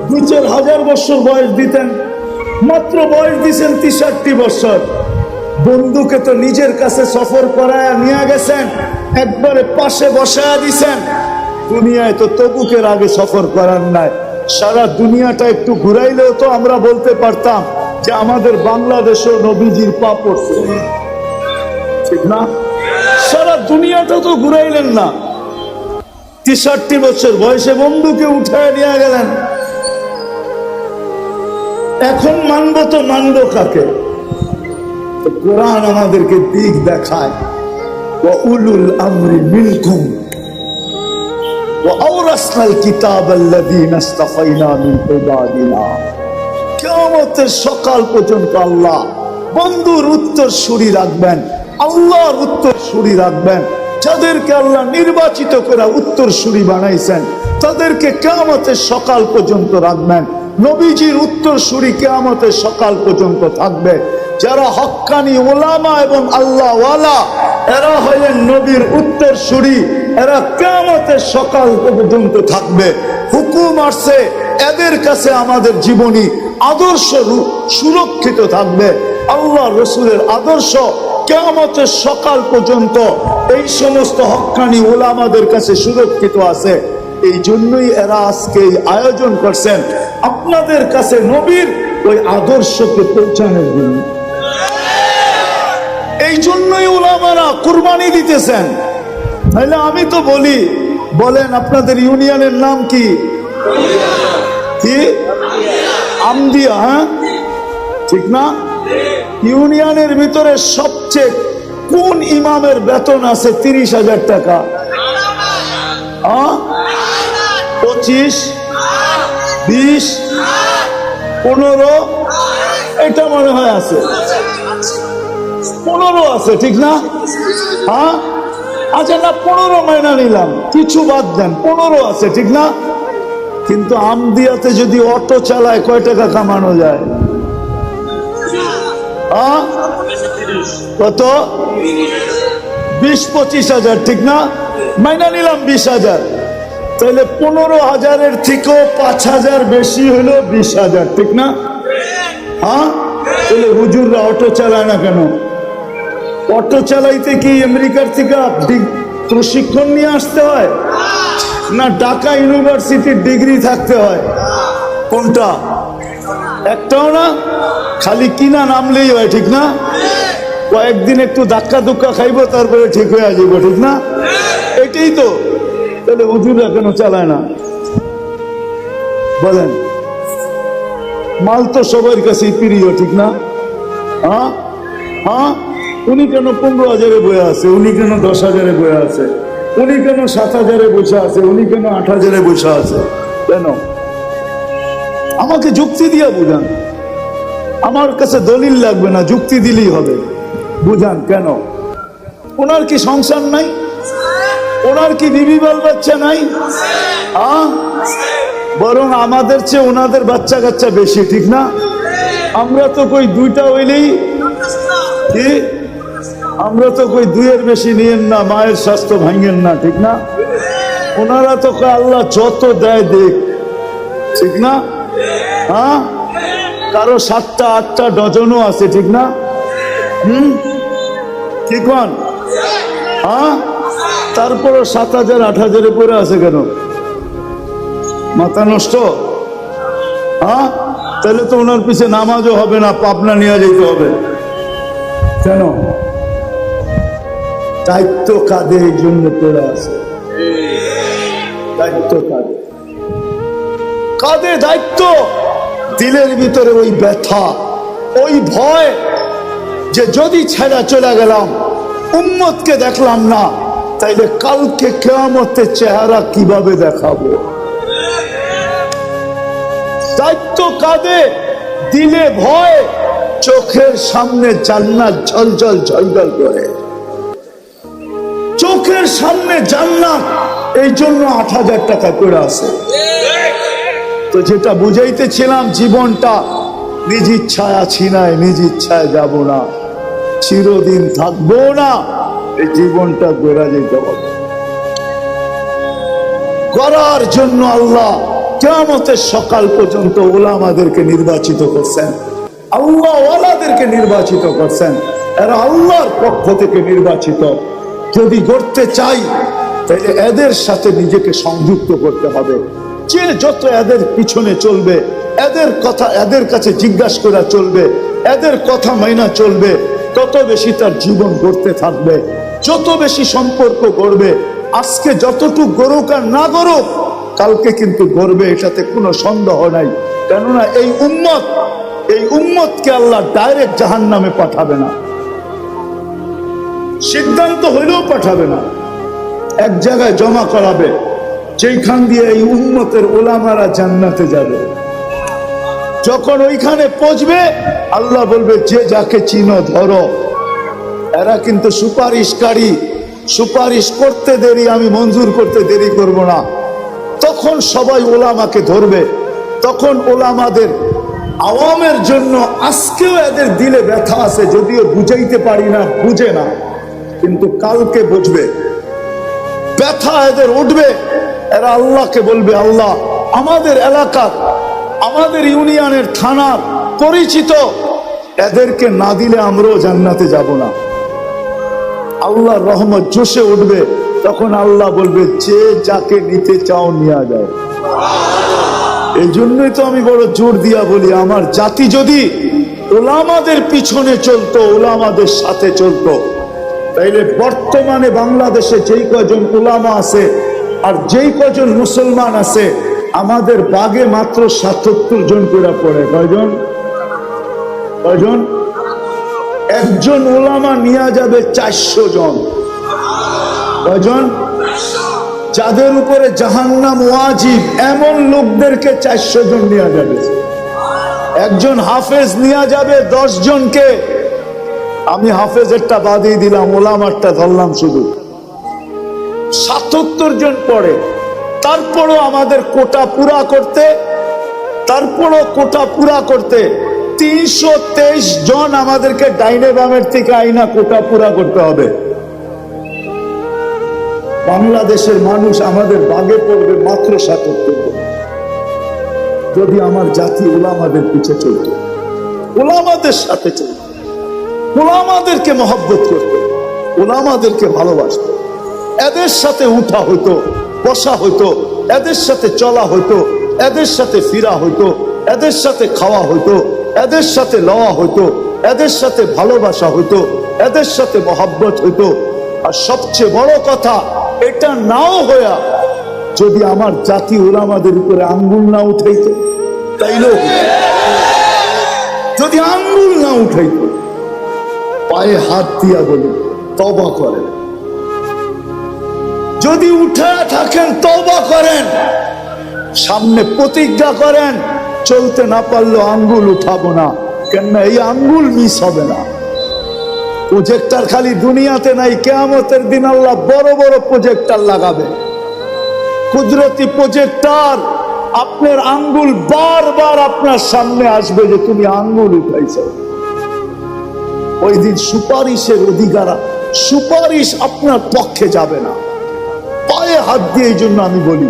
2-4 হাজার বছর বয়স দিতেন, মাত্র বয়স দিয়েছেন 63 বছর। বন্ধুকে তো নিজের কাছে সফর করায় নিয়ে গেছেন, একবারে পাশে বসায় দিছেন। দুনিয়ায় তো তবুকের আগে সফর করার নাই। সারা দুনিয়াটা একটু ঘুরাইলেও তো আমরা বলতে পারতাম যে আমাদের বাংলাদেশেও নবীজির পা পড়ছে, ঠিক না? সারা দুনিয়াটা তো ঘুরাইলেন না। 63 বছর বয়সে বন্ধুকে উঠায় নিয়ে গেলেন। এখন মানবো তো মানবো কাকে? কোরআন আমাদেরকে দিক দেখায়, ওয়া উলুল আমরি মিনকুম ওয়া আওরাসনাল কিতাবাল্লাযীনা ইসতাফাইনা মিন ইবাদিনা। কিয়ামতের সকাল পর্যন্ত আল্লাহ বন্ধুর উত্তরসূরি রাখবেন, আল্লাহর উত্তরসূরি রাখবেন। যাদেরকে আল্লাহ নির্বাচিত করে উত্তরসূরি বানাইছেন তাদেরকে কিয়ামতের সকাল পর্যন্ত রাখবেন। নবীজির উত্তরসূরি কিয়ামতের সকাল পর্যন্ত থাকবে। যারা হক্কানি উলামা এবং আল্লাহওয়ালা, এরা হলেন নবীর উত্তরসূরি, এরা কিয়ামতের সকাল পর্যন্ত থাকবে। হুকুম আসছে, এদের কাছে আমাদের জীবনী আদর্শ সুরক্ষিত থাকবে। আল্লাহ রসুলের আদর্শ কিয়ামতের সকাল পর্যন্ত এই সমস্ত হক্কানি উলামাদের কাছে সুরক্ষিত আছে। এই জন্যই এরা আজকে এই আয়োজন করছেন আপনাদের কাছে নবীর ওই আদর্শকে পৌঁছানোর জন্য। এই জন্যই উলামারা কুরবানি দিতেছেন। তাহলে আমি তো বলি, বলেন আপনাদের ইউনিয়নের নাম কি? কি? আমদিয়া, হ্যাঁ ঠিক না? ইউনিয়নের ভিতরে সবচেয়ে কোন ইমামের বেতন আছে 30,000 টাকা? 25, 20, 15, এটা মনে হয় আছে, 15 আছে, ঠিক না? হ্যাঁ, আচ্ছা না, 15 মাইনা নিলাম, কিছু বাদ দেন, 15 আছে, ঠিক না? কিন্তু আমদিয়াতে যদি অটো চালায় কয় টাকা কামানো যায়? কত? 20-25 হাজার, ঠিক না? মাইনা নিলাম 20,000, তাহলে 15,000-এর থেকেও 5,000 বেশি হলো 20,000, ঠিক না? হ্যাঁ, তাহলে হুজুররা অটো চালায় না কেন? অটো চালাইতে কি আমেরিকার থেকে প্রশিক্ষণ নিয়ে আসতে হয়, না ঢাকা ইউনিভার্সিটির ডিগ্রি থাকতে হয়? কোনটা? একটাও না, খালি কিনা নামলেই হয়, ঠিক না? কয়েকদিন একটু ধাক্কা ধুক্কা খাইবো, তারপরে ঠিক হয়ে যাবো, ঠিক না? এটাই তো। তাহলে হুজুররা কেন চালায় না বলেন? মাল তো সবার কাছেই প্রিয়, ঠিক না? হ্যাঁ হ্যাঁ, উনি কেন 15,000-এ বয়ে আছে, উনি কেন 10,000-এ বয়ে আছে, উনি কেন 7,000-এ বসে আছে, উনি কেন 8,000-এ বসে আছে? কেন? আমাকে যুক্তি দিয়া বুঝান। আমার কাছে দলিল লাগবে না, যুক্তি দিলেই হবে। বুঝান কেন? ওনার কি সংসার নাই? ওনার কি বিবি বাল বাচ্চা নাই? বরং আমাদের চেয়ে ওনাদের বাচ্চা কাচ্চা বেশি, ঠিক না? আমরা তো কই দুইটা হইলেই কি, আমরা তো কই দুইয়ের বেশি নিয়েন না, মায়ের স্বাস্থ্য ভাঙেন না, ঠিক না? ওনারা তো কয় আল্লাহ যত দেয় দেখ, ঠিক না? কারো 7টা 8টা ডজনও আছে, ঠিক না? কি কন? তারপরে 7,000 8,000-এ পড়ে আছে কেন? মাথা নষ্ট? তাহলে তো ওনার পিছে নামাজও হবে না, পাবনা নিয়ে যেতে হবে। কেন? দায়িত্ব কাঁধে, এই জন্য পড়ে আছে। দায়িত্ব কাঁধে, কাঁধে দায়িত্ব। দিলের ভিতরে ওই ব্যথা, ওই ভয় যে যদি ছেড়া চলে গেলাম, উম্মতকে দেখলাম না, তাইলে কালকে কিয়ামতের চেহারা কিভাবে দেখাবো? দায়িত্ব কাঁধে, দিলে ভয়, চোখের সামনে জান্নাত ঝলঝল ঝলঝল করে, চোখের সামনে জান্নাত, এই জন্য 8,000 টাকা করে আছে। তো যেটা বুঝাইতেছিলাম, জীবনটা নিজ ইচ্ছায় আছি নাই, নিজ ইচ্ছায় যাব না, চিরদিন থাকবো না, এই জীবনটা গড়া যেতে হবে। করার জন্য আল্লাহ কিয়ামতের সকাল পর্যন্ত উলামাদেরকে নির্বাচিত করছেন, আল্লাহ ওয়ালাদেরকে নির্বাচিত করছেন। এরা আল্লাহর পক্ষ থেকে নির্বাচিত। যদি গড়তে চাই তাহলে এদের সাথে নিজেকে সংযুক্ত করতে হবে। যে যত এদের পিছনে চলবে, এদের কথা এদের কাছে জিজ্ঞাসা করা চলবে, এদের কথা মাইনা চলবে, তত বেশি তার জীবন গড়তে থাকবে, যত বেশি সম্পর্ক গড়বে। আজকে যতটুকু গড়ুক আর না গড়ুক, কালকে কিন্তু গড়বে, এটাতে কোনো সন্দেহ নাই। কেননা এই উম্মতকে আল্লাহ ডাইরেক্ট জাহান্নামে পাঠাবে না, সিদ্ধান্ত হইলেও পাঠাবে না, এক জায়গায় জমা করাবে, যেখান দিয়ে এই উম্মতের ওলামারা জান্নাতে যাবে। যখন ওইখানে পৌঁছবে, আল্লাহ বলবে যে যাকে চিনো ধরো। এরা কিন্তু সুপারিশকারী, সুপারিশ করতে দেরি, আমি মঞ্জুর করতে দেরি করব না। তখন সবাই ওলামাকে ধরবে। তখন ওলামাদের আওয়ামের জন্য আজকেও এদের দিলে ব্যথা আছে, যদিও বুঝাইতে পারি না, বুঝে না, কিন্তু কালকে বুঝবে, ব্যথা এদের উঠবে। এরা আল্লাহকে বলবে, আল্লাহ আমাদের এলাকার, আমাদের ইউনিয়নের, থানার পরিচিত, এদেরকে না দিলে আমরাও জান্নাতে যাব না। আল্লাহর রহমত জোশে উঠবে। তখন আল্লাহ বলবে যে যাকে নিতে চাও নিয়ে যাও। এই জন্যই তো আমি বড় জোর দিয়া বলি, আমার জাতি যদি ওলামাদের পিছনে চলতো, ওলামাদের সাথে চলতো, তাইলে বর্তমানে বাংলাদেশে যেই কজন ওলামা আছে আর যেই কজন মুসলমান আছে, আমাদের বাগে মাত্র ৭৭ জন করে পড়ে। কয়জন? কয়জন? একজন ওলামা নিয়ে যাবে 400 জন। কয়জন? যাদের উপরে জাহান্নাম ওয়াজিব, এমন লোকদেরকে 400 জন নিয়ে যাবে। একজন হাফেজ নিয়ে যাবে 10 জনকে। আমি হাফেজেরটা বাদই দিলাম, ওলামারটা ধরলাম শুধু। ৭৭ জন পড়ে। তারপরও আমাদের কোটা পুরা করতে, 323 জন আমাদেরকে ডাইনে বামের থেকে আইনা কোটা পুরা করতে হবে। বাংলাদেশের মানুষ আমাদের বাগে পড়বে মাত্র ৭৭ জন। যদি আমার জাতি ওলামাদের পিছে চলত, ওলামাদের সাথে চলত, ওলামাদেরকে মহব্বত করত, ওলামাদেরকে ভালোবাসত, এদের সাথে উঠা হইতো, বসা হইতো, এদের সাথে চলা হইতো, এদের সাথে ফিরা হইতো, এদের সাথে খাওয়া হইতো, এদের সাথে লওয়া হইতো, এদের সাথে ভালোবাসা হইতো, এদের সাথে মহব্বত হইতো। আর সবচেয়ে বড় কথা, এটা নাও হইয়া যদি আমার জাতি ওলামাদের উপরে আঙ্গুল না উঠাইতো, তাইলেও যদি আঙ্গুল না উঠাইতো, পায়ে হাত দিয়া বলি তওবা করেন। যদি উঠে থাকেন তওবা করেন, সামনে প্রতিজ্ঞা করেন চলতে না পারলেও আঙ্গুল উঠাবো না, কেননা এই আঙ্গুল মিস হবে না। প্রজেক্টর খালি দুনিয়াতে নাই, কিয়ামতের দিন আল্লাহ বড় বড় প্রজেক্টর লাগাবে, কুদরতি প্রজেক্টর। আপনার আঙ্গুল বারবার আপনার সামনে আসবে যে তুমি আঙ্গুল উঠাইছো। ওই দিন সুপারিশের অধিকার, সুপারিশ আপনার পক্ষে যাবে না। পায়ে হাত দিয়ে এই জন্য আমি বলি,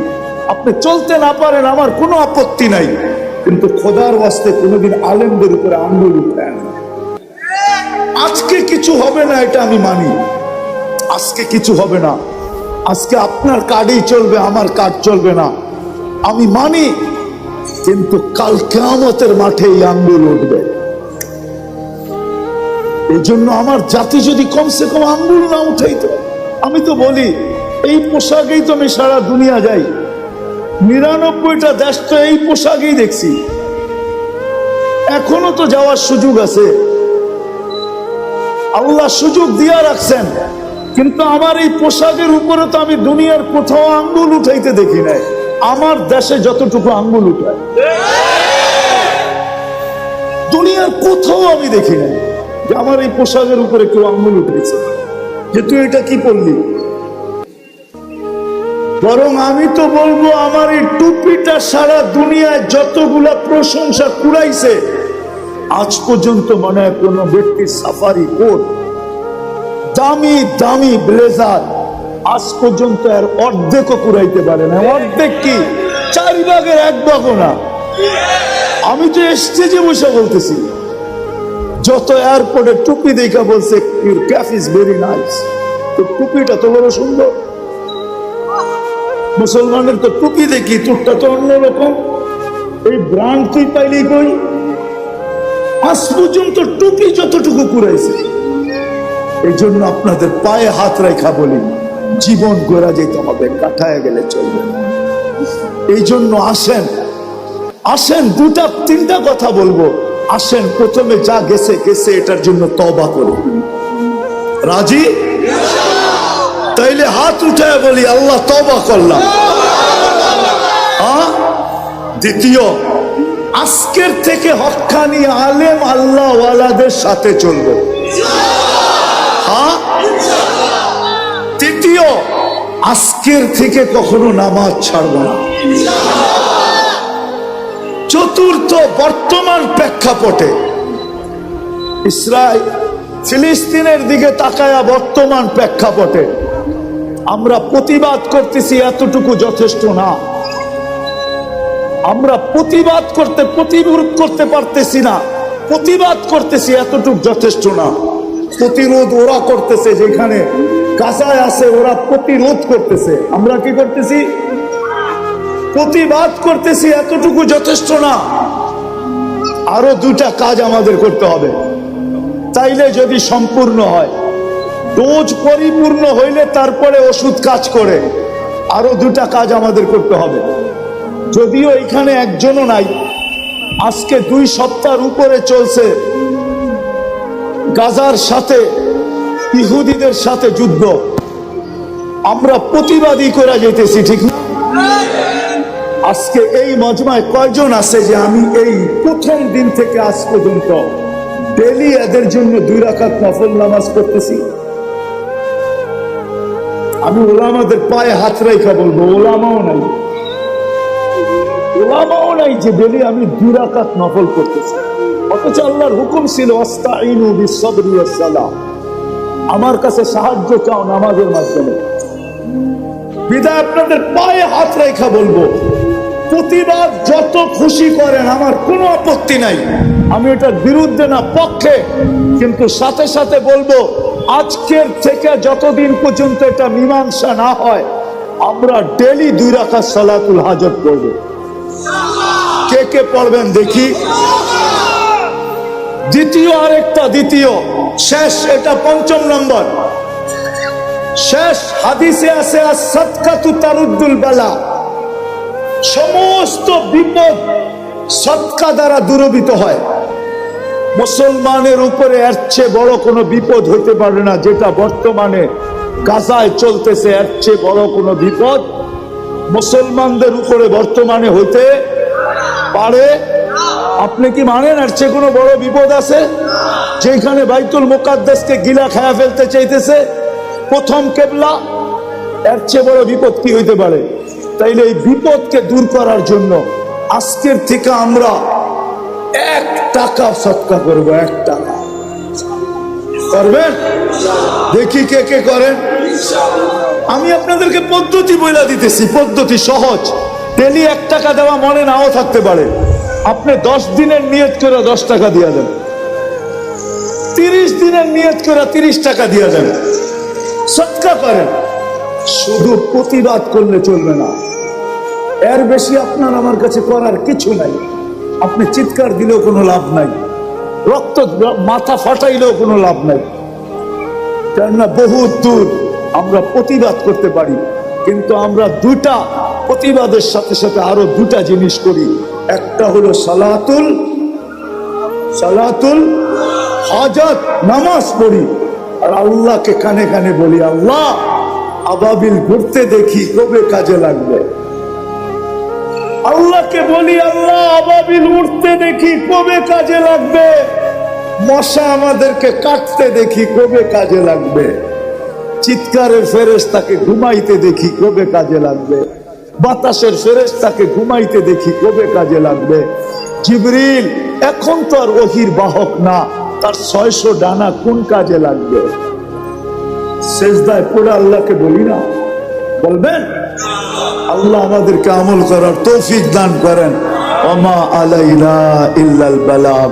আপনি চলতে না পারেন আমার কোনো আপত্তি নাই, কিন্তু খোদার ওয়াস্তে কোনোদিন আলেমদের উপরে আঙ্গুল উঠায় না। আজকে কিছু হবে না এটা আমি মানি, আজকে কিছু হবে না, আজকে আপনার কার্ডেই চলবে, আমার কার্ড চলবে না, আমি মানি। কিন্তু কাল কিয়ামতের মাঠে এই আঙ্গুল উঠবে। এই জন্য আমার জাতি যদি কমসে কম আঙ্গুল না উঠাইতো, আমি তো বলি এই পোশাকেই তো আমি সারা দুনিয়া যাই, ৯৯টা দেশ তো এই পোশাকেই দেখছি, এখনো তো যাওয়ার সুযোগ আছে, আল্লাহ সুযোগ দিয়া রাখছেন। কিন্তু আমার এই পোশাকের উপরে তো আমি দুনিয়ার কোথাও আঙ্গুল উঠাইতে দেখি নাই। আমার দেশে যতটুকু আঙ্গুল উঠায় দুনিয়ার কোথাও আমি দেখি নাই যে আমার এই পোশাকের উপরে কেউ আঙ্গুল উঠেছে যে তুই এটা কি পড়লি। বরং আমি তো বলবো আমার এই টুপিটা সারা দুনিয়ায় যতগুলা প্রশংসা কুড়াইছে, আজ পর্যন্ত মনে হয় কোন ব্যক্তির সাফারি কোট, দামি দামি ব্লেজার আজ পর্যন্ত এর অর্ধেকও কুড়াইতে পারে না। অর্ধেক কি, 1/4 না। আমি তো স্টেজে বসে বলতেছি, যত এয়ারপোর্টে টুপি দেখা বলছে your cap is very nice, তো টুপিটা তো বড় সুন্দর। মুসলমানের তো টুপি দেখি, তোরটা তো অন্যরকম, এই ব্র্যান্ড তুই পাইলি কই? আজ পর্যন্ত টুপি যতটুকু কুড়াইছে। এই জন্য আপনাদের পায়ে হাত রেখা বলি, জীবন গড়া যেতে হবে, কাটায় গেলে চলবে না। এই জন্য আসেন, আসেন, 2-3টা কথা বলবো। আসেন, প্রথমে যা গেছে গেছে, এটার জন্য তওবা করুন। রাজি? তাইলে হাত উঠায় বলি আল্লাহ তওবা করলাম। দ্বিতীয়, আজকের থেকে হক্কানি আলেম আল্লাহ ওয়ালাদের সাথে চলবো। তৃতীয়, আজকের থেকে কখনো নামাজ ছাড়বো না। চতুর্থ, বর্তমান প্রেক্ষাপটে ইসরায়েল ফিলিস্তিনের দিকে তাকায়া বর্তমান প্রেক্ষাপটে আমরা প্রতিবাদ করতেছি, এতটুকু যথেষ্ট না। আমরা প্রতিবাদ প্রতিরোধ করতে পারতেছি না, প্রতিবাদ করতেছি, এতটুকু যথেষ্ট না। প্রতিরোধ ওরা করতেছে, যেখানে গাজায় আছে ওরা প্রতিরোধ করতেছে, আমরা কি করতেছি? প্রতিবাদ করতেছি, এতটুকু যথেষ্ট না। আরো 2টা কাজ আমাদের করতে হবে, তাইলে যদি সম্পূর্ণ হয়। ডোজ পরিপূর্ণ হইলে তারপরে ওষুধ কাজ করে। আরো 2টা কাজ আমাদের করতে হবে, যদিও এখানে একজনও নাই। আজকে 2 সপ্তাহের উপরে চলছে গাজার সাথে ইহুদিদের সাথে যুদ্ধ, আমরা প্রতিবাদী করে যেতেছি, ঠিক না? আজকে এই মজমায় কয়জন আছে যে আমি এই প্রথম দিন থেকে আজ পর্যন্ত ডেইলি এদের জন্য 2 রাকাত নফল নামাজ পড়তেছি? আমি ওলামাদের পায়ে হাত রেখা বলবো, ওলামাও নাই যে ডেইলি আমি 2 রাকাত নফল করতেছি। অথচ আল্লাহর হুকুম ছিল আস্তাইনু বিসসবরি ওয়াস সালাহ, আমার কাছে সাহায্য চাও নামাজের মাধ্যমে। বিদায় আপনাদের পায়ে হাত রেখা বলবো, প্রতিবাদ যত খুশি করেন, আমার কোনো আপত্তি নাই, আমি এটার বিরুদ্ধে না, পক্ষে। কিন্তু সাথে সাথে বলবো, আজকের থেকে যতদিন পর্যন্ত এটা মীমাংসা না হয়, আমরা ডেইলি 2 রাকাত সালাতুল হাজত পড়ব। কে কে পড়বেন দেখি? দ্বিতীয় শেষ, এটা 5ম নম্বর, শেষ হাদিসে আছে as-সাদকাতু তারুদ্দুল বালা, সমস্ত বিপদ সদকা দ্বারা দূরীভূত হয়। মুসলমানের উপরে এর চেয়ে বড় কোনো বিপদ হইতে পারে না, যেটা বর্তমানে গাজায় চলতেছে। এর চেয়ে বড় কোনো বিপদ মুসলমানদের উপরে বর্তমানে হইতে পারে? আপনি কি মানেন এর চেয়ে কোনো বড় বিপদ আছে? যেখানে বাইতুল মুকাদ্দাসকে গিলা খায়া ফেলতে চাইতেছে প্রথম কেবলা, এর চেয়ে বড় বিপদ কি হইতে পারে? তাইলে এই বিপদকে দূর করার জন্য আজকের থেকে আমরা 1 টাকা সদকা করব। 1 টাকা করবেন? দেখি কে কে করেন। আমি আপনাদেরকে পদ্ধতি বইলা দিতেছি, পদ্ধতি সহজ। ডেলি 1 টাকা দেওয়া মনে নাও থাকতে পারে। আপনি 10 দিনের নিয়ত করে 10 টাকা দিয়া দেন, 30 দিনের নিয়ত করে 30 টাকা দিয়া দেন, সদকা করেন। শুধু প্রতিবাদ করলে চলবে না, এর বেশি আপনার আমার কাছে করার কিছু নাই। আপনি চিৎকার দিলেও কোনো লাভ নাই, রক্ত মাথা ফাটাইলেও কোনো লাভ নাই, কেননা বহুত দূর। আমরা প্রতিবাদ করতে পারি, কিন্তু আমরা দুটা প্রতিবাদের সাথে সাথে আরো দুটা জিনিস করি। একটা হলো সালাতুল হাজাত, নামাজ পড়ি, আর আল্লাহকে কানে কানে বলি, আল্লাহ আবাবিল ঘুরতে দেখি কবে কাজে লাগবে। আল্লাহকে বলি, আল্লাহ আবাবিল উঠতে দেখি কবে কাজে লাগবে। মশা আমাদেরকে কাটতে দেখি কবে কাজে লাগবে। চিৎকারের ফেরেশতাকে ঘুমাইতে দেখি কবে কাজে লাগবে। বাতাসের ফেরেশতাকে ঘুমাইতে দেখি কবে কাজে লাগবে। জিবরিল এখন তো আর ওহির বাহক না, তার 600 ডানা কোন কাজে লাগবে? সেজদায় পড়ে আল্লাহকে বলি না? বলবেন? আল্লাহ আমাদেরকে আমল করার তৌফিক দান করেন। ওমা আলাইনা ইল্লাল বালাগ।